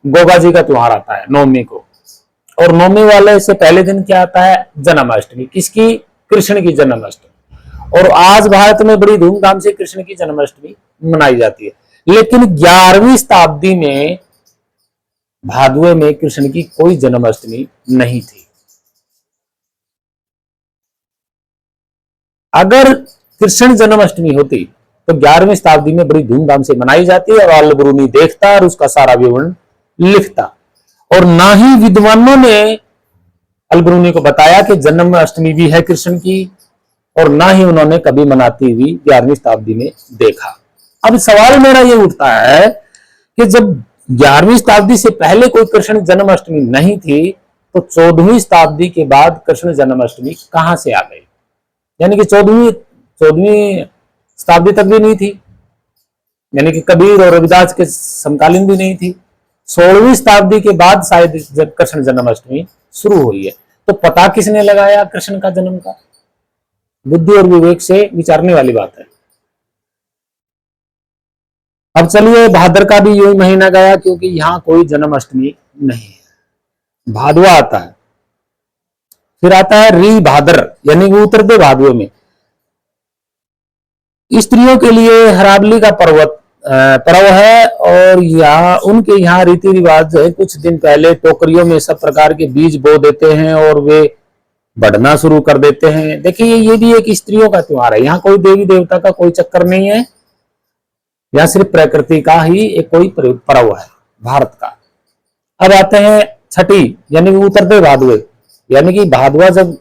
गोगा जी का त्योहार आता है 9वीं को। और 9वीं वाले से पहले दिन क्या आता है, जन्माष्टमी। किसकी? कृष्ण की जन्माष्टमी। और आज भारत में बड़ी धूमधाम से कृष्ण की जन्माष्टमी मनाई जाती है। लेकिन 11वीं शताब्दी में भादुए में कृष्ण की कोई जन्माष्टमी नहीं थी। अगर कृष्ण जन्माष्टमी होती तो 11वीं शताब्दी में बड़ी धूमधाम से मनाई जाती और अलबरूनी देखता और उसका सारा विवरण लिखता। और ना ही विद्वानों ने अलबरूनी को बताया कि जन्माष्टमी भी है कृष्ण की, और ना ही उन्होंने कभी मनाती हुई 11वीं शताब्दी में देखा। अब सवाल मेरा ये उठता है कि जब 11वीं शताब्दी से पहले कोई कृष्ण जन्माष्टमी नहीं थी, तो 14वीं शताब्दी के बाद कृष्ण जन्माष्टमी कहां से आ गई? यानी कि 14वीं शताब्दी तक भी नहीं थी, यानी कि कबीर और रविदास के समकालीन भी नहीं थी। 16वीं शताब्दी के बाद शायद जब कृष्ण जन्माष्टमी शुरू हुई है। तो पता किसने लगाया कृष्ण का जन्म का? बुद्धि और विवेक से विचारने वाली बात है। अब चलिए, भाद्र का भी यूं महीना गया, क्योंकि यहां कोई जन्माष्टमी नहीं है। भादवा आता है, फिर आता है री भाद्र, यानी कि उतरते भादवे में। स्त्रियों के लिए हराबली का पर्व है, और यहाँ उनके यहाँ रीति रिवाज है, कुछ दिन पहले टोकरियों में सब प्रकार के बीज बो देते हैं और वे बढ़ना शुरू कर देते हैं। देखिए, ये भी एक स्त्रियों का त्योहार है। यहाँ कोई देवी देवता का कोई चक्कर नहीं है, यहाँ सिर्फ प्रकृति का ही एक कोई पर्व है भारत का। अब आते हैं छठी, यानी कि उतरते भादवे, यानी कि भादवा जब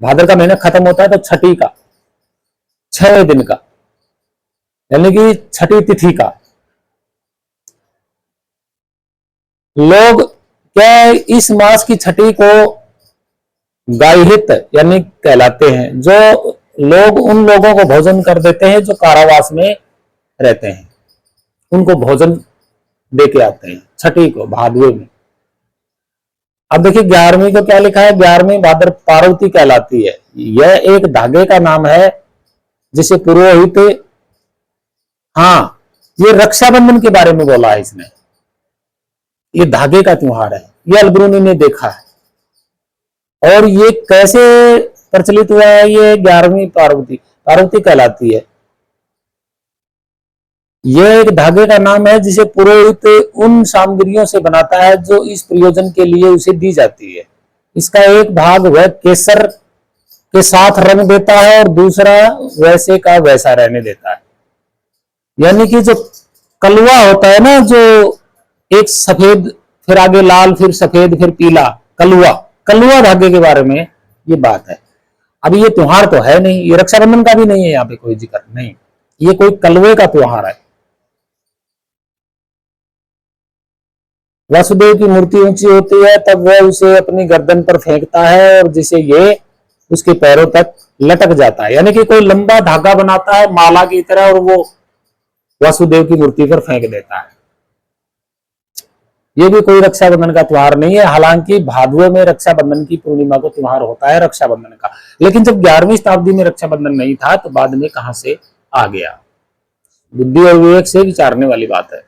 भाद्र का महीना खत्म होता है तो छठी का 6वें दिन का, यानी कि छठी तिथि का। लोग क्या इस मास की छठी को गायहित यानी कहलाते हैं, जो लोग उन लोगों को भोजन कर देते हैं जो कारावास में रहते हैं, उनको भोजन दे के आते हैं छठी को भादवे में। अब देखिए 11वीं को क्या लिखा है, 11वीं भाद्र पार्वती कहलाती है। यह एक धागे का नाम है जिसे पुरोहित, हाँ, ये रक्षाबंधन के बारे में बोला है इसने, ये धागे का त्योहार है, ये अलबरूनी ने देखा है। और ये कैसे प्रचलित हुआ है, ये 11वीं पार्वती कहलाती है। यह एक धागे का नाम है जिसे पुरोहित उन सामग्रियों से बनाता है जो इस प्रयोजन के लिए उसे दी जाती है। इसका एक भाग वह केसर के साथ रंग देता है और दूसरा वैसे का वैसा रहने देता है। यानी कि जो कलवा होता है ना, जो एक सफेद फिर आगे लाल फिर सफेद फिर पीला, कलवा धागे के बारे में ये बात है। अभी ये त्योहार तो है नहीं, ये रक्षाबंधन का भी नहीं है, यहाँ पे कोई जिक्र नहीं, ये कोई कलवे का त्योहार है। वासुदेव की मूर्ति ऊंची होती है तब वह उसे अपनी गर्दन पर फेंकता है और जिसे ये उसके पैरों तक लटक जाता है, यानी कि कोई लंबा धागा बनाता है माला की तरह और वो वासुदेव की मूर्ति पर फेंक देता है। ये भी कोई रक्षाबंधन का त्योहार नहीं है। हालांकि भादवे में रक्षाबंधन की पूर्णिमा को त्योहार होता है रक्षाबंधन का, लेकिन जब 11वीं शताब्दी में रक्षाबंधन नहीं था तो बाद में कहां से आ गया? बुद्धि और विवेक से विचारने वाली बात है।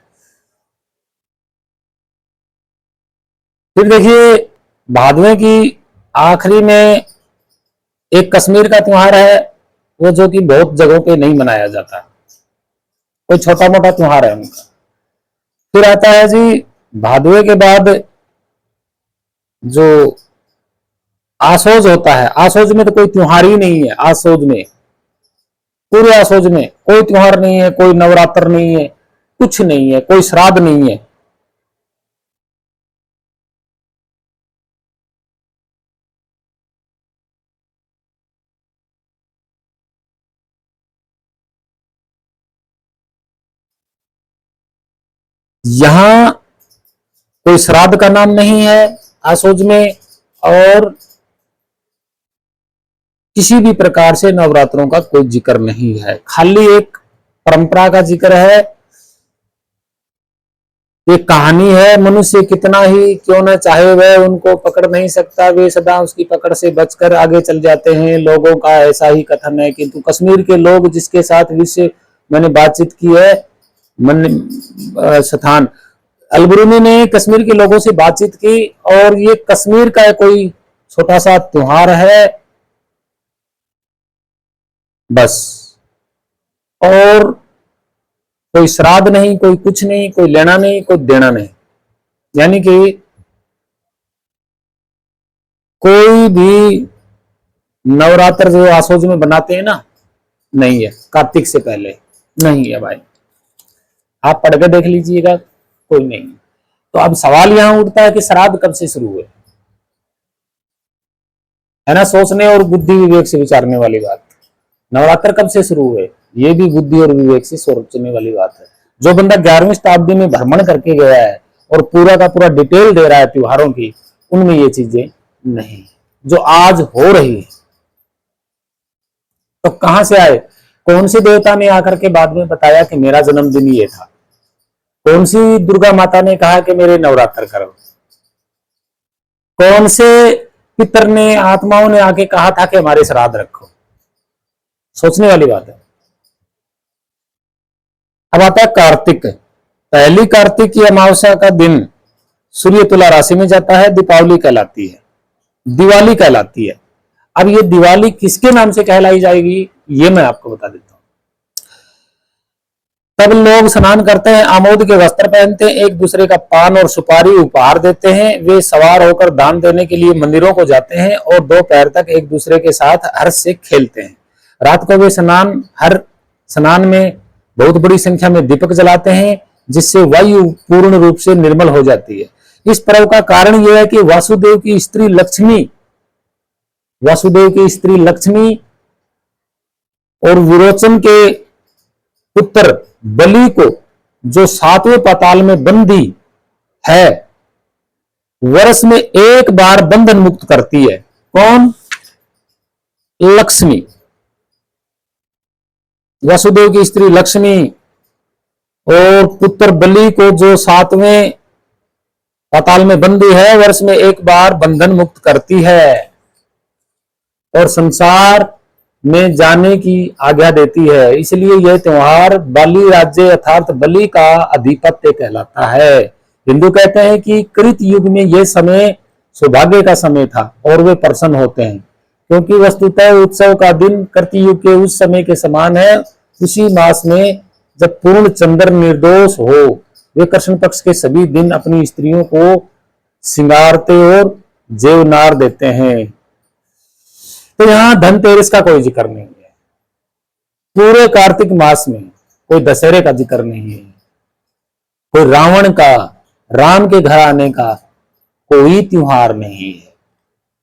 फिर देखिए, भादवे की आखिरी में एक कश्मीर का त्योहार है, वो जो कि बहुत जगहों पे नहीं मनाया जाता, कोई छोटा मोटा त्योहार है उनका। फिर आता है जी भादवे के बाद जो आसोज होता है। आसोज में तो कोई त्योहार ही नहीं है। आसोज में, पूरे आसोज में कोई त्योहार नहीं है, कोई नवरात्र नहीं है, कुछ नहीं है, कोई श्राद्ध नहीं है। यहां कोई श्राद्ध का नाम नहीं है आसोज में, और किसी भी प्रकार से नवरात्रों का कोई जिक्र नहीं है। खाली एक परंपरा का जिक्र है, एक कहानी है। मनुष्य कितना ही क्यों न चाहे वह उनको पकड़ नहीं सकता, वे सदा उसकी पकड़ से बचकर आगे चल जाते हैं। लोगों का ऐसा ही कथन है। किंतु कश्मीर के लोग जिसके साथ विषय मैंने बातचीत की है, मन स्थान अलबरूनी ने कश्मीर के लोगों से बातचीत की, और ये कश्मीर का कोई छोटा सा त्योहार है बस, और कोई श्राद्ध नहीं, कोई कुछ नहीं, कोई लेना नहीं, कोई देना नहीं। यानी कि कोई भी नवरात्र जो आसोज में बनाते हैं ना, नहीं है। कार्तिक से पहले नहीं है भाई, आप पढ़ के देख लीजिएगा, कोई नहीं। तो अब सवाल यहां उठता है कि श्राद्ध कब से शुरू हुए, है ना? सोचने और बुद्धि विवेक से विचारने वाली बात। नवरात्र कब से शुरू हुए, ये भी बुद्धि और विवेक से सोचने वाली बात है। जो बंदा 11वीं शताब्दी में भ्रमण करके गया है और पूरा का पूरा डिटेल दे रहा है त्योहारों की, उनमें ये चीजें नहीं जो आज हो रही है। तो कहां से आए? कौन सी देवता ने आकर के बाद में बताया कि मेरा जन्मदिन ये था? कौन सी दुर्गा माता ने कहा कि मेरे नवरात्र करो? कौन से पितर ने, आत्माओं ने आके कहा था कि हमारे श्राद्ध रखो? सोचने वाली बात है। अब आता है कार्तिक। पहली कार्तिक की अमावस्या का दिन सूर्य तुला राशि में जाता है, दीपावली कहलाती है, दिवाली कहलाती है। अब ये दिवाली किसके नाम से कहलाई जाएगी ये मैं आपको बता देता हूं। तब लोग स्नान करते हैं, आमोद के वस्त्र पहनते हैं, एक दूसरे का पान और सुपारी उपहार देते हैं। वे सवार होकर दान देने के लिए मंदिरों को जाते हैं और दोपहर तक एक दूसरे के साथ हर्ष से खेलते हैं। रात को वे हर स्नान में बहुत बड़ी संख्या में दीपक जलाते हैं, जिससे वायु पूर्ण रूप से निर्मल हो जाती है। इस पर्व का कारण यह है कि वासुदेव की स्त्री लक्ष्मी और विरोचन के पुत्र बलि को, जो 7वें पाताल में बंदी है, वर्ष में एक बार बंधन मुक्त करती है। कौन? लक्ष्मी। वासुदेव की स्त्री लक्ष्मी और पुत्र बलि को, जो 7वें पाताल में बंदी है, वर्ष में एक बार बंधन मुक्त करती है और संसार में जाने की आज्ञा देती है। इसलिए यह त्योहार बाली राज्य अर्थात बलि का अधिपत्य कहलाता है। हिंदू कहते हैं कि कृत युग में यह समय सौभाग्य का समय था और वे प्रसन्न होते हैं, क्योंकि वस्तुतः उत्सव का दिन कृत युग के उस समय के समान है। उसी मास में जब पूर्ण चंद्र निर्दोष हो, वे कृष्ण पक्ष के सभी दिन अपनी स्त्रियों को सिंगारते और जेवनार देते हैं। तो यहां धनतेरस का कोई जिक्र नहीं है। पूरे कार्तिक मास में कोई दशहरे का जिक्र नहीं है, कोई रावण का, राम के घर आने का कोई त्योहार नहीं है।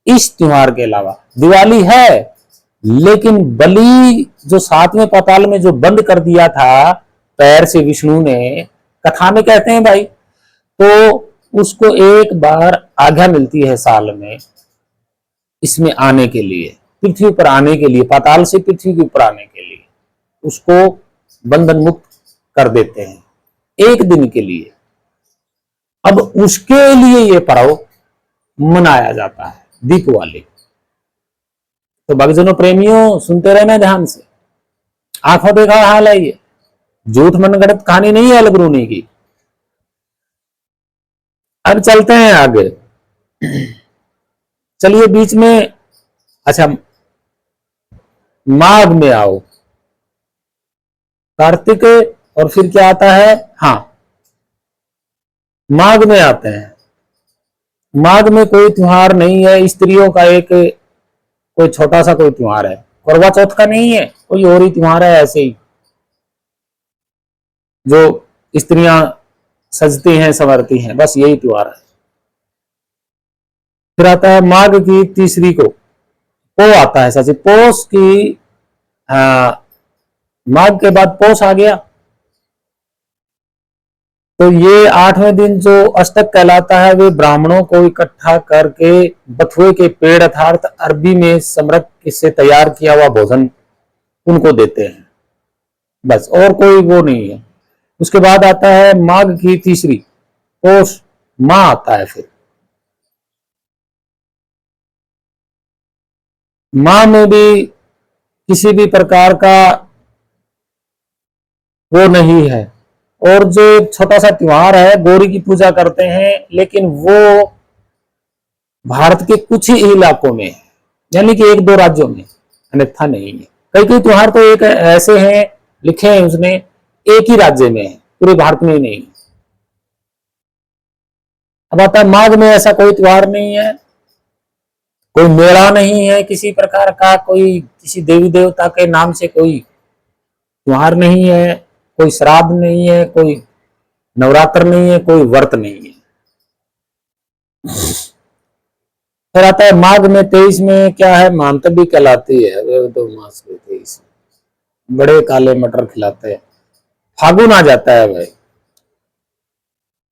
इस त्योहार के अलावा दिवाली है, लेकिन बलि जो 7वें पाताल में जो बंद कर दिया था पैर से विष्णु ने, कथा में कहते हैं भाई, तो उसको एक बार आज्ञा मिलती है साल में इसमें आने के लिए, पृथ्वी पर आने के लिए, पाताल से पृथ्वी के ऊपर आने के लिए उसको बंधन मुक्त कर देते हैं एक दिन के लिए। अब उसके लिए ये पर्व मनाया जाता है दीपावली। तो भक्तजनों, प्रेमियों, सुनते रहना ध्यान से, आंखों देखा हाल है ये, झूठ मनगढ़ंत कहानी नहीं है अलगरूनी की। अब चलते हैं आगे। चलिए बीच में, अच्छा माघ में आओ। कार्तिक और फिर क्या आता है? हाँ, माघ में आते हैं। माघ में कोई त्योहार नहीं है, स्त्रियों का एक कोई छोटा सा कोई त्योहार है। करवा चौथ का नहीं है, कोई और ही त्योहार है ऐसे ही, जो स्त्रियां सजती हैं, संवरती हैं, बस यही त्योहार है। फिर आता है माघ की तीसरी को, पो आता है सची, पोष की, माघ के बाद पोष आ गया। तो ये 8वें दिन जो अष्टक कहलाता है, वे ब्राह्मणों को इकट्ठा करके बथुए के पेड़ अर्थात अरबी में समृत से तैयार किया हुआ भोजन उनको देते हैं, बस, और कोई वो नहीं है। उसके बाद आता है माघ की तीसरी, पोष माह आता है। फिर माह में भी किसी भी प्रकार का वो नहीं है। और जो एक छोटा सा त्योहार है, गौरी की पूजा करते हैं, लेकिन वो भारत के कुछ ही इलाकों में है, यानी कि 1-2 राज्यों में, अन्यथा नहीं है। कई कई त्योहार तो एक ऐसे हैं, लिखे हैं उसने, एक ही राज्य में है, पूरे भारत में नहीं। अब आता है माघ में ऐसा कोई त्योहार नहीं है, कोई मेला नहीं है किसी प्रकार का, कोई किसी देवी देवता के नाम से कोई त्योहार नहीं है, कोई श्राद्ध नहीं है, कोई नवरात्र नहीं है, कोई व्रत नहीं है। फिर आता है माघ में 23 में क्या है? मांतवी कहलाती है। तो मास में 23 बड़े काले मटर खिलाते हैं। फागुन आ जाता है भाई,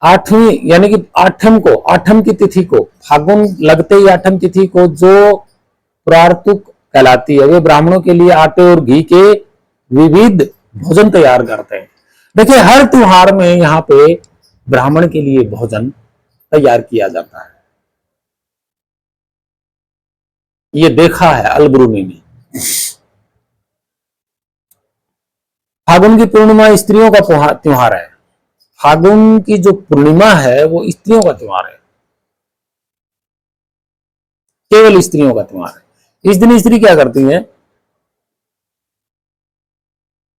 8वीं यानी कि आठम की तिथि को, फागुन लगते ही 8वीं तिथि को जो प्रार्थुक कहलाती है, वे ब्राह्मणों के लिए आटे और घी के विविध भोजन तैयार करते हैं। देखिए हर त्योहार में यहाँ पे ब्राह्मण के लिए भोजन तैयार किया जाता है, ये देखा है अलबरूनी ने। फागुन की पूर्णिमा स्त्रियों का त्योहार है। फागुन की जो पूर्णिमा है वो स्त्रियों का त्योहार है, केवल स्त्रियों का त्योहार है। इस दिन स्त्री क्या करती है,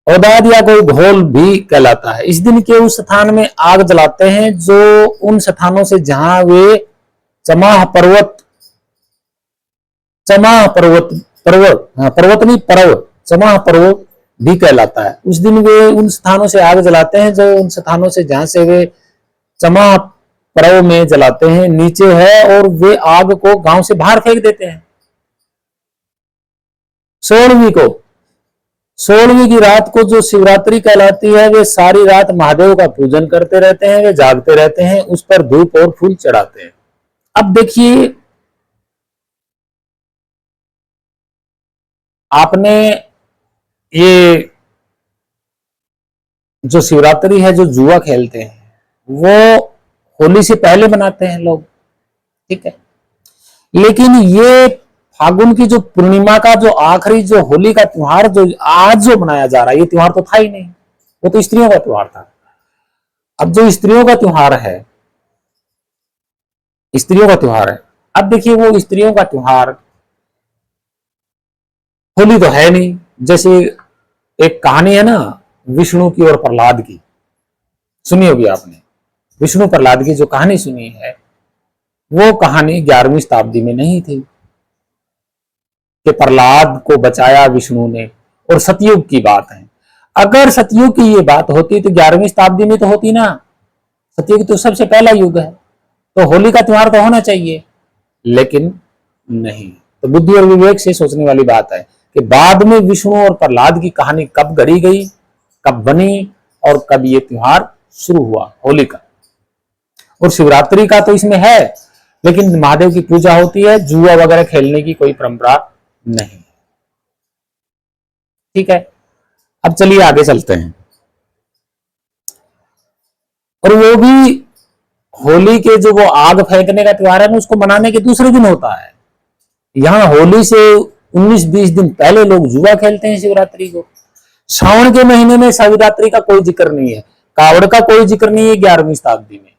औदाद या कोई घोल भी कहलाता है। इस दिन के उस स्थान में आग जलाते हैं जो उन स्थानों से जहां वे चमाह पर्वत चमाह पर्वत पर्वत हाँ, पर्वत नहीं पर्वत चमाह पर्वत भी कहलाता है। उस दिन वे उन स्थानों से आग जलाते हैं जो उन स्थानों से जहां से वे चमाह पर्व में जलाते हैं नीचे है, और वे आग को गांव से बाहर फेंक देते हैं। सोलहवीं को सोलहवीं की रात को जो शिवरात्रि कहलाती है, वे सारी रात महादेव का पूजन करते रहते हैं, वे जागते रहते हैं, उस पर धूप और फूल चढ़ाते हैं। अब देखिए आपने ये जो शिवरात्रि है, जो जुआ खेलते हैं, वो होली से पहले मनाते हैं लोग, ठीक है। लेकिन ये फागुन की जो पूर्णिमा का जो आखिरी जो होली का त्योहार जो आज जो मनाया जा रहा है, ये त्योहार तो था ही नहीं, वो तो स्त्रियों का त्योहार था। अब जो स्त्रियों का त्योहार है, स्त्रियों का त्योहार है, अब देखिए वो स्त्रियों का त्योहार होली तो है नहीं। जैसे एक कहानी है ना विष्णु की और प्रहलाद की, सुनी होगी आपने। विष्णु प्रहलाद की जो कहानी सुनी है, वो कहानी 11वीं शताब्दी में नहीं थी कि प्रहलाद को बचाया विष्णु ने, और सतयुग की बात है। अगर सतयुग की ये बात होती तो 11वीं शताब्दी में तो होती ना। सतयुग तो सबसे पहला युग है, तो होली का त्योहार तो होना चाहिए, लेकिन नहीं। तो बुद्धि और विवेक से सोचने वाली बात है कि बाद में विष्णु और प्रहलाद की कहानी कब गढ़ी गई, कब बनी, और कब ये त्योहार शुरू हुआ होली का। और शिवरात्रि का तो इसमें है, लेकिन महादेव की पूजा होती है, जुआ वगैरह खेलने की कोई परंपरा नहीं। ठीक है, अब चलिए आगे चलते हैं। और वो भी होली के जो वो आग फेंकने का त्योहार है ना, उसको मनाने के दूसरे दिन होता है। यहाँ होली से 19-20 दिन पहले लोग जुआ खेलते हैं शिवरात्रि को। श्रावण के महीने में शिवरात्रि का कोई जिक्र नहीं है, कावड़ का कोई जिक्र नहीं है 11वीं शताब्दी में,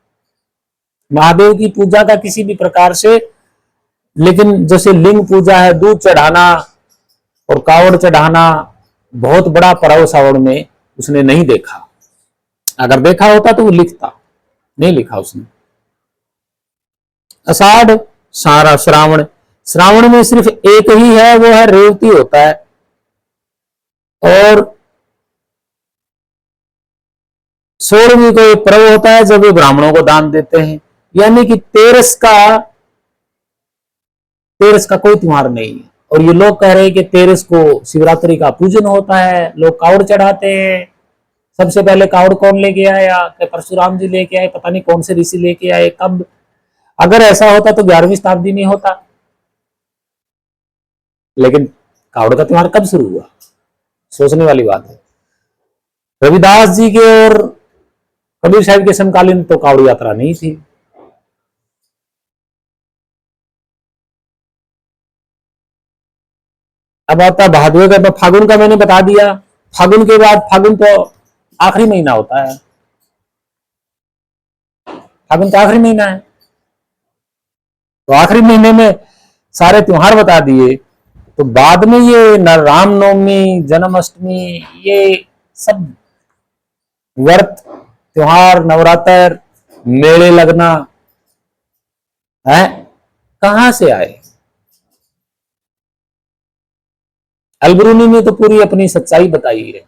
महादेव की पूजा का किसी भी प्रकार से। लेकिन जैसे लिंग पूजा है, दूध चढ़ाना और कावड़ चढ़ाना, बहुत बड़ा पर्व श्रावण में उसने नहीं देखा। अगर देखा होता तो वो लिखता, नहीं लिखा उसने। आषाढ़, सारा श्रावण, श्रावण में सिर्फ एक ही है, वो है रेवती होता है। और 16वीं को एक पर्व होता है जब वे ब्राह्मणों को दान देते हैं। यानी कि तेरस का कोई त्योहार नहीं है। और ये लोग कह रहे हैं कि तेरस को शिवरात्रि का पूजन होता है, लोग कावड़ चढ़ाते हैं। सबसे पहले कावड़ कौन लेके आया, परशुराम जी लेके आए, पता नहीं कौन से ऋषि लेके आए, कब। अगर ऐसा होता तो 11वीं शताब्दी में होता, लेकिन कावड़ का त्योहार कब शुरू हुआ, सोचने वाली बात है। रविदास जी के और कबीर साहब के समकालीन तो कावड़ यात्रा नहीं थी। अब आता भादवे का, फागुन का मैंने बता दिया। फागुन के बाद, फागुन तो आखिरी महीना होता है, फागुन तो आखिरी महीना है। तो आखिरी महीने में सारे त्योहार बता दिए, तो बाद में ये रामनवमी, जन्माष्टमी, ये सब व्रत त्योहार, नवरात्र, मेले लगना है, कहां से आए। अलबरूनी ने तो पूरी अपनी सच्चाई बताई है।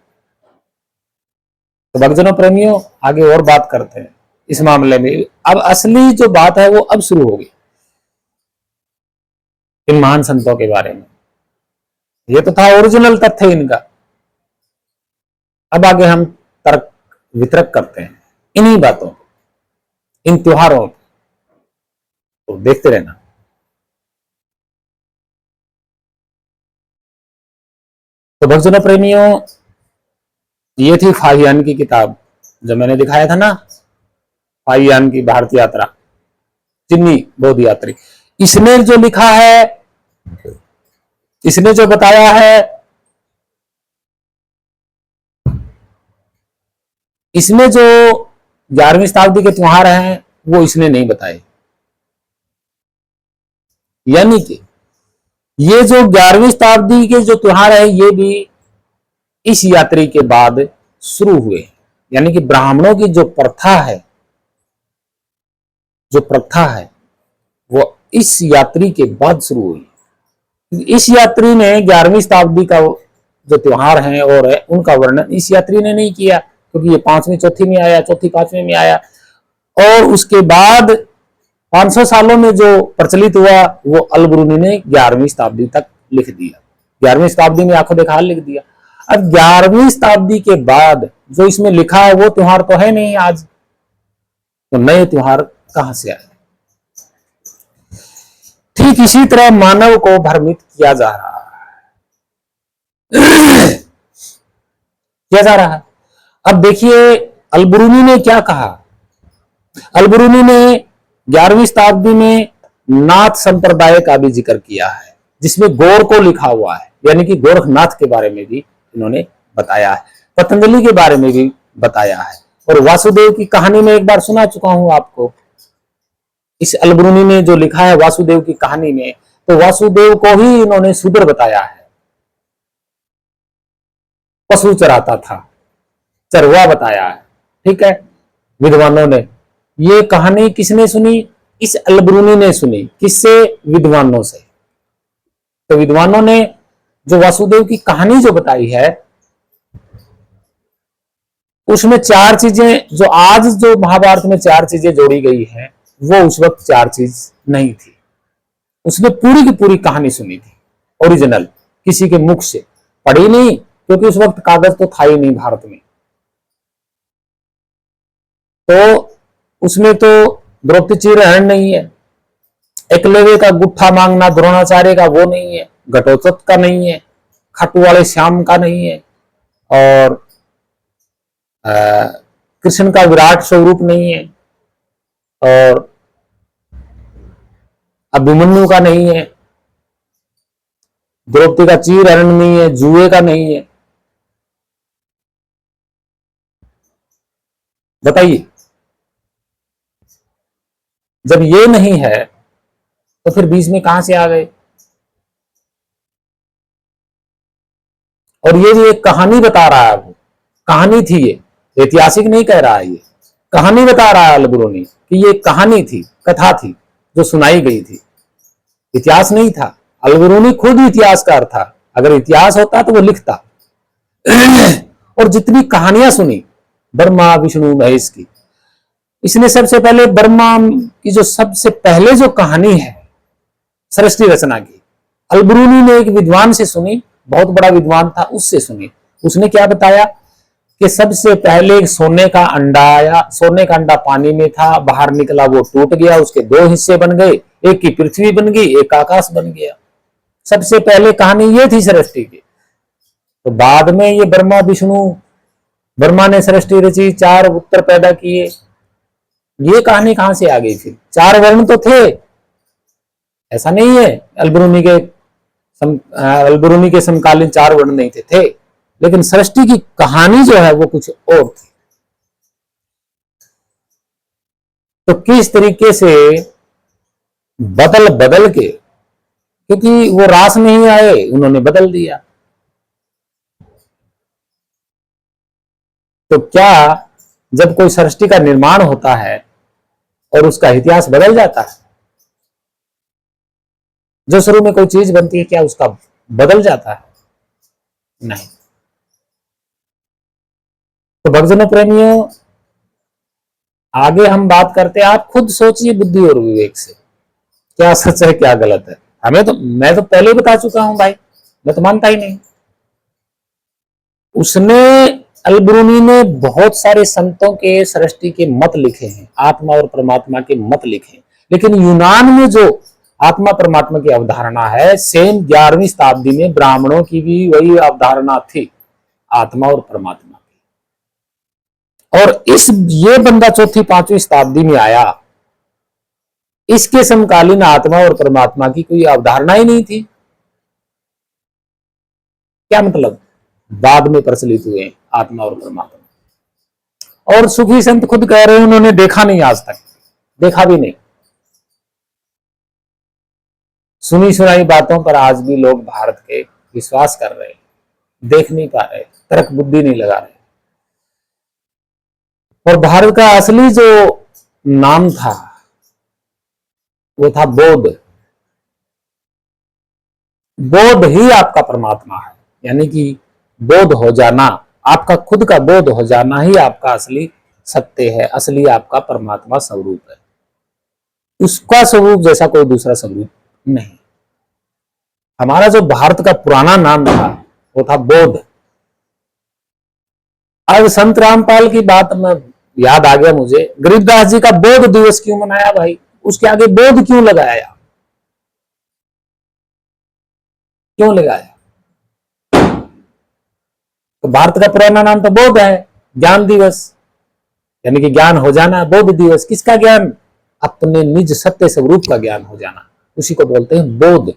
तो भक्तजनों प्रेमियों, आगे और बात करते हैं इस मामले में। अब असली जो बात है वो अब शुरू होगी इन महान संतों के बारे में। ये तो था ओरिजिनल तथ्य इनका। अब आगे हम तर्क वितरक करते हैं इन्हीं बातों, इन त्योहारों, तो देखते रहना। तो भक्तजनों प्रेमियों, ये थी फाहियान की किताब जो मैंने दिखाया था ना, फाहियान की भारत यात्रा, चिन्नी बौद्ध यात्री। इसने जो लिखा है, इसने जो बताया है, इसमें जो 11वीं शताब्दी के त्योहार हैं वो इसने नहीं बताए। यानी कि ये जो 11वीं शताब्दी के जो त्योहार है ये भी इस यात्री के बाद शुरू हुए। यानी कि ब्राह्मणों की जो प्रथा है, जो प्रथा है वो इस यात्री के बाद शुरू हुई। इस यात्री ने 11वीं शताब्दी का जो त्योहार है और है उनका वर्णन इस यात्री ने नहीं किया, क्योंकि ये 5वीं चौथी में आया, चौथी 5वीं में आया, और उसके बाद 500 सालों में जो प्रचलित हुआ वो अल-बरूनी ने 11वीं शताब्दी तक लिख दिया। 11वीं शताब्दी में आंखों देखा लिख दिया। अब 11वीं शताब्दी के बाद जो इसमें लिखा है वो त्योहार तो है नहीं आज, तो नए त्योहार कहां से आए? ठीक इसी तरह मानव को भ्रमित किया जा रहा है, किया जा रहा है। अब देखिए अल-बरूनी ने क्या कहा। अल-बरूनी ने 11वीं शताब्दी में नाथ संप्रदाय का भी जिक्र किया है, जिसमें गौर को लिखा हुआ है, यानी कि गोरखनाथ के बारे में भी इन्होंने बताया है, पतंजलि के बारे में भी बताया है, और वासुदेव की कहानी में एक बार सुना चुका हूं आपको। इस अल-बरूनी ने जो लिखा है वासुदेव की कहानी में, तो वासुदेव को ही इन्होंने शूद्र बताया है, पशु चराता था, चरवा बताया है। ठीक है, विद्वानों ने ये कहानी किसने सुनी? इस अल-बरूनी ने सुनी। किससे? विद्वानों से। तो विद्वानों ने जो वासुदेव की कहानी जो बताई है उसमें 4 चीजें, जो आज जो महाभारत में 4 चीजें जोड़ी गई हैं वो उस वक्त 4 चीज नहीं थी। उसने पूरी की पूरी कहानी सुनी थी, ओरिजिनल, किसी के मुख से, पढ़ी नहीं, क्योंकि उस वक्त कागज तो था ही नहीं भारत में। तो उसमें तो द्रौपदी चिरहरण नहीं है, एकलव्य का गुट्ठा मांगना द्रोणाचार्य का वो नहीं है, घटोत्कच का नहीं है, खाटू वाले श्याम का नहीं है, और कृष्ण का विराट स्वरूप नहीं है, और अभिमन्यु का नहीं है, द्रौपदी का चिरहरण नहीं है, जुए का नहीं है। बताइए, जब ये नहीं है तो फिर बीच में कहां से आ गए? और ये भी एक कहानी बता रहा है, वो कहानी थी, ये ऐतिहासिक नहीं कह रहा है, ये कहानी बता रहा है अल-बरूनी कि ये कहानी थी, कथा थी जो सुनाई गई थी, इतिहास नहीं था। अल-बरूनी खुद इतिहासकार था, अगर इतिहास होता तो वो लिखता। और जितनी कहानियां सुनी ब्रह्मा विष्णु महेश की, इसने सबसे पहले ब्रह्मा की जो सबसे पहले जो कहानी है सृष्टि रचना की, अल-बरूनी ने एक विद्वान से सुनी, बहुत बड़ा विद्वान था, उससे सुनी। उसने क्या बताया कि सबसे पहले एक सोने का अंडा आया, सोने का अंडा पानी में था, बाहर निकला वो टूट गया, उसके 2 हिस्से बन गए, एक की पृथ्वी बन गई, एक आकाश बन गया। सबसे पहले कहानी ये थी सृष्टि की। तो बाद में ये ब्रह्मा विष्णु, ब्रह्मा ने सृष्टि रची, 4 उत्तर पैदा किए, ये कहानी कहां से आ गई? फिर 4 वर्ण तो थे, ऐसा नहीं है अल-बरूनी के समकालीन 4 वर्ण नहीं थे, लेकिन सृष्टि की कहानी जो है वो कुछ और थी। तो किस तरीके से बदल बदल के, क्योंकि वो रास नहीं आए, उन्होंने बदल दिया। तो क्या जब कोई सृष्टि का निर्माण होता है और उसका इतिहास बदल जाता है? जो शुरू में कोई चीज बनती है क्या उसका बदल जाता है? नहीं। तो भक्तजनों प्रेमियों, आगे हम बात करते हैं, आप खुद सोचिए बुद्धि और विवेक से, क्या सच है क्या गलत है। मैं तो पहले ही बता चुका हूं भाई, मैं तो मानता ही नहीं। उसने, अल-बरूनी ने बहुत सारे संतों के सृष्टि के मत लिखे हैं, आत्मा और परमात्मा के मत लिखे हैं, लेकिन यूनान में जो आत्मा परमात्मा की अवधारणा है, सेम 11वीं शताब्दी में ब्राह्मणों की भी वही अवधारणा थी, आत्मा और परमात्मा की। और ये बंदा चौथी पांचवी शताब्दी में आया, इसके समकालीन आत्मा और परमात्मा की कोई अवधारणा ही नहीं थी। क्या मतलब? बाद में प्रचलित हुए आत्मा और परमात्मा। और सूफी संत खुद कह रहे हैं उन्होंने देखा नहीं, आज तक देखा भी नहीं। सुनी सुनाई बातों पर आज भी लोग भारत के विश्वास कर रहे हैं, देख नहीं पा रहे, तर्क बुद्धि नहीं लगा रहे। और भारत का असली जो नाम था वो था बोध। बोध ही आपका परमात्मा है, यानी कि बोध हो जाना, आपका खुद का बोध हो जाना ही आपका असली सत्य है, असली आपका परमात्मा स्वरूप है। उसका स्वरूप जैसा कोई दूसरा स्वरूप नहीं। हमारा जो भारत का पुराना नाम था वो था बोध। अब संत रामपाल की बात में याद आ गया मुझे, गरीबदास जी का बोध दिवस क्यों मनाया भाई? उसके आगे बोध क्यों लगाया? क्यों लगाया? तो भारत का पुराना नाम तो बोध है, ज्ञान दिवस, यानी कि ज्ञान हो जाना। बोध दिवस किसका ज्ञान? अपने निज सत्य स्वरूप का ज्ञान हो जाना, उसी को बोलते हैं बोध।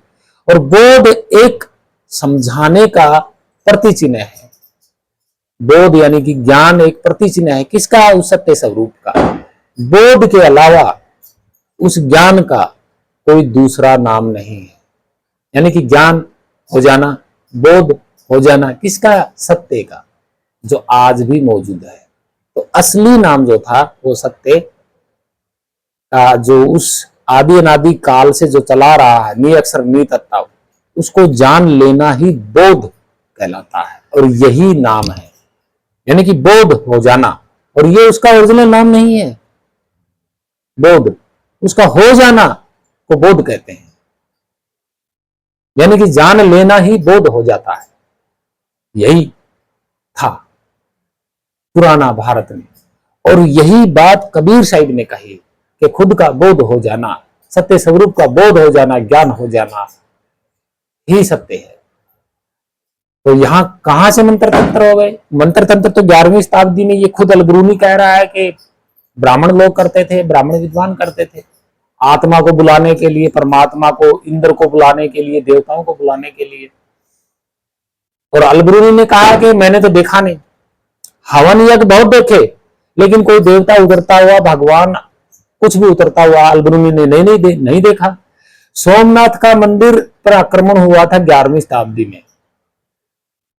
और बोध एक समझाने का प्रतिचिन्ह है। बोध यानी कि ज्ञान एक प्रतिचिन्ह है किसका? उस सत्य स्वरूप का। बोध के अलावा उस ज्ञान का कोई दूसरा नाम नहीं है। यानी कि ज्ञान हो जाना, बोध हो जाना किसका? सत्य का, जो आज भी मौजूद है। तो असली नाम जो था वो सत्य का, जो उस आदि अनादि काल से जो चला रहा है, नी अक्षर नी तत्व, उसको जान लेना ही बोध कहलाता है। और यही नाम है, यानी कि बोध हो जाना। और ये उसका ओरिजिनल नाम नहीं है बोध, उसका हो जाना को बोध कहते हैं। यानी कि जान लेना ही बोध हो जाता है। यही था पुराना भारत में। और यही बात कबीर साहिब ने कही कि खुद का बोध हो जाना, सत्य स्वरूप का बोध हो जाना, ज्ञान हो जाना ही सत्य है। तो यहां कहां से मंत्र तंत्र हो गए? मंत्र तंत्र तो 11वीं शताब्दी में ये खुद अलबरूनी कह रहा है कि ब्राह्मण लोग करते थे, ब्राह्मण विद्वान करते थे, आत्मा को बुलाने के लिए, परमात्मा को, इंद्र को बुलाने के लिए, देवताओं को बुलाने के लिए। और अलबरूनी ने कहा कि मैंने तो देखा नहीं, हवन यज्ञ बहुत देखे, लेकिन कोई देवता उतरता हुआ, भगवान कुछ भी उतरता हुआ अलबरूनी ने नहीं देखा। सोमनाथ का मंदिर पर आक्रमण हुआ था 11वीं शताब्दी में।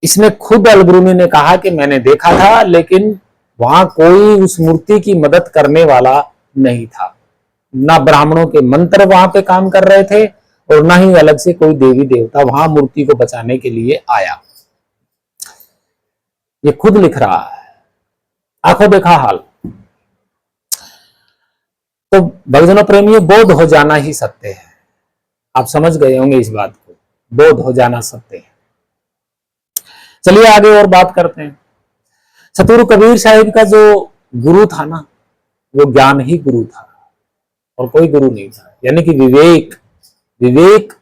इसमें खुद अलबरूनी ने कहा कि मैंने देखा था, लेकिन वहां कोई उस मूर्ति की मदद करने वाला नहीं था। ना ब्राह्मणों के मंत्र वहां पे काम कर रहे थे, और ना ही अलग से कोई देवी देवता वहां मूर्ति को बचाने के लिए आया। ये खुद लिख रहा है, आंखों देखा हाल। तो भक्तजनों प्रेमियों, बोध हो जाना ही सत्य है। आप समझ गए होंगे इस बात को, बोध हो जाना सत्य है। चलिए आगे और बात करते हैं। सतगुरु कबीर साहिब का जो गुरु था ना, वो ज्ञान ही गुरु था और कोई गुरु नहीं था। यानी कि विवेक, विवेक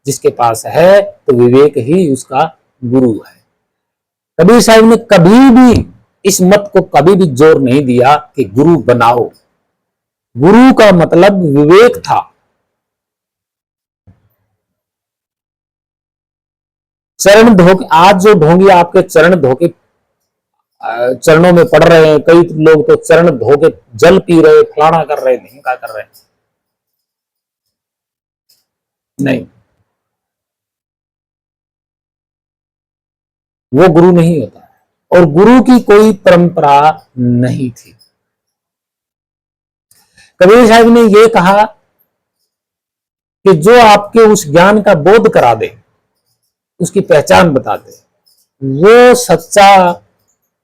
जिसके पास है तो विवेक ही उसका गुरु है। कबीर साहिब ने कभी भी इस मत को कभी भी जोर नहीं दिया कि गुरु बनाओ। गुरु का मतलब विवेक था। चरण धोके, आज जो ढोंगी आपके चरण धोके चरणों में पड़ रहे हैं, कई लोग तो चरण धोके जल पी रहे, फलाना कर रहे, नहीं क्या कर रहे, नहीं, वो गुरु नहीं होता है। और गुरु की कोई परंपरा नहीं थी। कबीर साहब ने यह कहा कि जो आपके उस ज्ञान का बोध करा दे, उसकी पहचान बता दे, वो सच्चा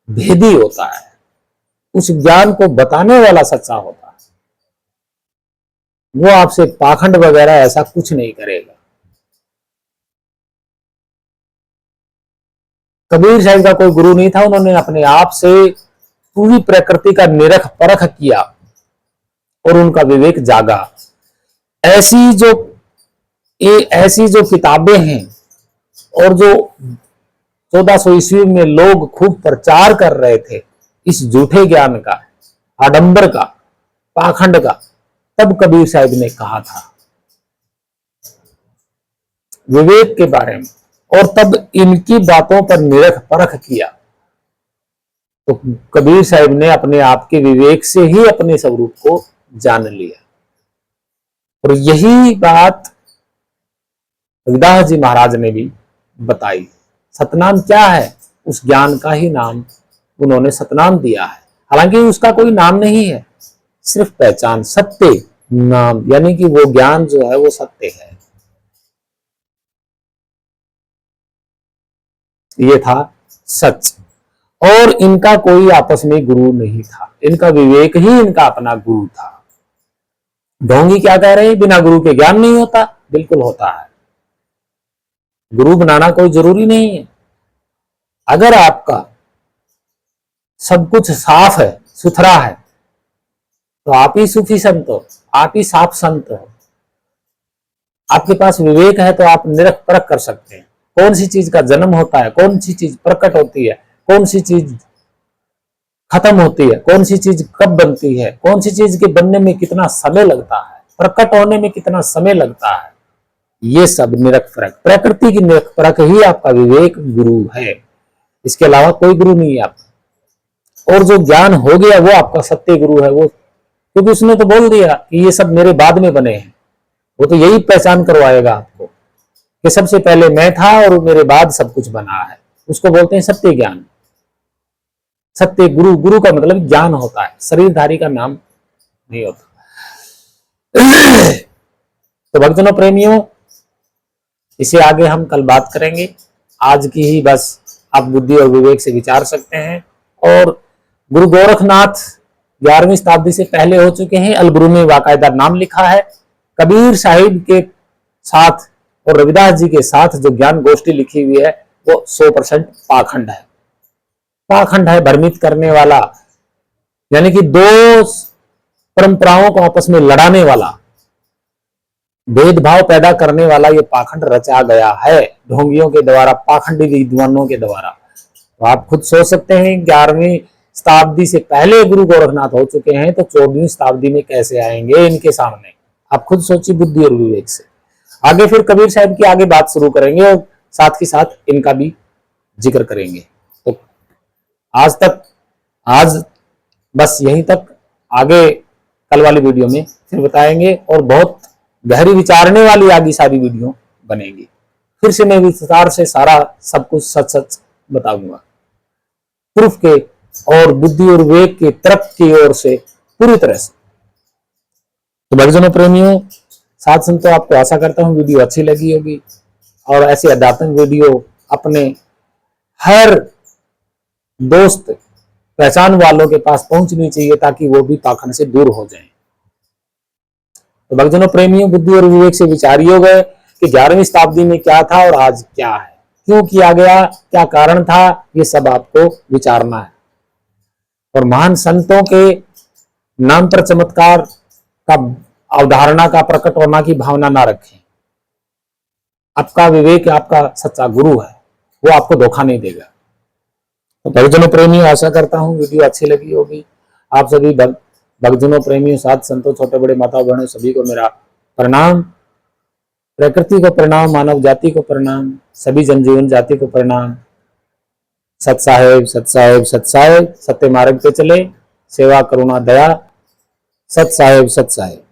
भेदी होता है। उस ज्ञान को बताने वाला सच्चा होता है। वो आपसे पाखंड वगैरह ऐसा कुछ नहीं करेगा। कबीर साहब का कोई गुरु नहीं था। उन्होंने अपने आप से पूरी प्रकृति का निरख परख किया और उनका विवेक जागा। ऐसी जो किताबें हैं और जो 1400 ईस्वी में लोग खूब प्रचार कर रहे थे, इस झूठे ज्ञान का, आडंबर का, पाखंड का, तब कबीर साहब ने कहा था विवेक के बारे में, और तब इनकी बातों पर निरख परख किया। तो कबीर साहब ने अपने आप के विवेक से ही अपने स्वरूप को जान लिया। और यही बात रविदास जी महाराज ने भी बताई। सतनाम क्या है? उस ज्ञान का ही नाम उन्होंने सतनाम दिया है। हालांकि उसका कोई नाम नहीं है, सिर्फ पहचान, सत्य नाम, यानी कि वो ज्ञान जो है वो सत्य है। ये था सच। और इनका कोई आपस में गुरु नहीं था, इनका विवेक ही इनका अपना गुरु था। ढोंगी क्या कह रहे हैं? बिना गुरु के ज्ञान नहीं होता। बिल्कुल होता है। गुरु बनाना कोई जरूरी नहीं है। अगर आपका सब कुछ साफ है, सुथरा है, तो आप ही सूफी संत हो, आप ही साफ संत हो। आपके पास विवेक है तो आप निरख परख कर सकते हैं कौन सी चीज का जन्म होता है, कौन सी चीज प्रकट होती है, कौन सी चीज खत्म होती है, कौन सी चीज कब बनती है, कौन सी चीज के बनने में कितना समय लगता है, प्रकट होने में कितना समय लगता है। ये सब निरख परख, प्रकृति की निरख परख ही आपका विवेक गुरु है। इसके अलावा कोई गुरु नहीं है आपका। और जो ज्ञान हो गया वो आपका सत्य गुरु है। वो क्योंकि उसने तो बोल दिया कि ये सब मेरे बाद में बने हैं। वो तो यही पहचान करवाएगा आपको कि सबसे पहले मैं था और मेरे बाद सब कुछ बना है। उसको बोलते हैं सत्य ज्ञान, सत्य गुरु। गुरु का मतलब ज्ञान होता है, शरीरधारी का नाम नहीं होता। तो भक्तजनों, प्रेमियों, इसे आगे हम कल बात करेंगे। आज की ही बस आप बुद्धि और विवेक से विचार सकते हैं। और गुरु गोरखनाथ 11वीं शताब्दी से पहले हो चुके हैं। अलबरू में बाकायदा नाम लिखा है। कबीर साहिब के साथ और रविदास जी के साथ जो ज्ञान गोष्ठी लिखी हुई है वो 100% पाखंड है। पाखंड है, भ्रमित करने वाला, यानी कि दो परंपराओं को आपस में लड़ाने वाला, भेदभाव पैदा करने वाला ये पाखंड रचा गया है ढोंगियों के द्वारा, पाखंडी विद्वानों के द्वारा। तो आप खुद सोच सकते हैं 11वीं शताब्दी से पहले गुरु गोरखनाथ हो चुके हैं, तो 14वीं शताब्दी में कैसे आएंगे इनके सामने? आप खुद सोचिए बुद्धि और विवेक से। आगे फिर कबीर साहब की आगे बात शुरू करेंगे और साथ ही साथ इनका भी जिक्र करेंगे। तो आज बस यहीं तक। आगे कल वाली वीडियो में फिर बताएंगे और बहुत गहरी विचारने वाली आगे सारी वीडियो बनेगी। फिर से मैं विस्तार से सारा सब कुछ सच सच बताऊंगा, प्रूफ के और बुद्धि और विवेक के तर्क की ओर से पूरी तरह से। तो भक्तजनों, प्रेमियों, साथ संतों, आपको आशा करता हूँ वीडियो अच्छी लगी होगी। और ऐसे आध्यात्मिक वीडियो अपने हर दोस्त पहचान वालों के पास पहुंचनी चाहिए ताकि वो भी पाखंड से दूर हो जाएं। तो भक्तजनों, प्रेमियों, बुद्धि और विवेक से विचारिए हो गए कि 11वीं शताब्दी में क्या था और आज क्या है, क्यों किया गया, क्या कारण था, ये सब आपको विचारना है। और महान संतों के नाम पर चमत्कार का, अवधारणा का प्रकट होना की भावना ना रखें। आपका विवेक आपका सच्चा गुरु है, वो आपको धोखा नहीं देगा। तो भक्तजनों, प्रेमियों, आशा करता हूँ वीडियो अच्छी लगी होगी। आप सभी भक्तजनों, प्रेमियों, साथ संतों, छोटे बड़े माता बहनों सभी को मेरा प्रणाम। प्रकृति को प्रणाम, मानव जाति को प्रणाम, सभी जनजीवन जाति को प्रणाम। सत साहेब, सत साहेब, सत साहेब, सत्य मार्ग पे चले, सेवा करुणा दया। सत साहेब, सत साहेब।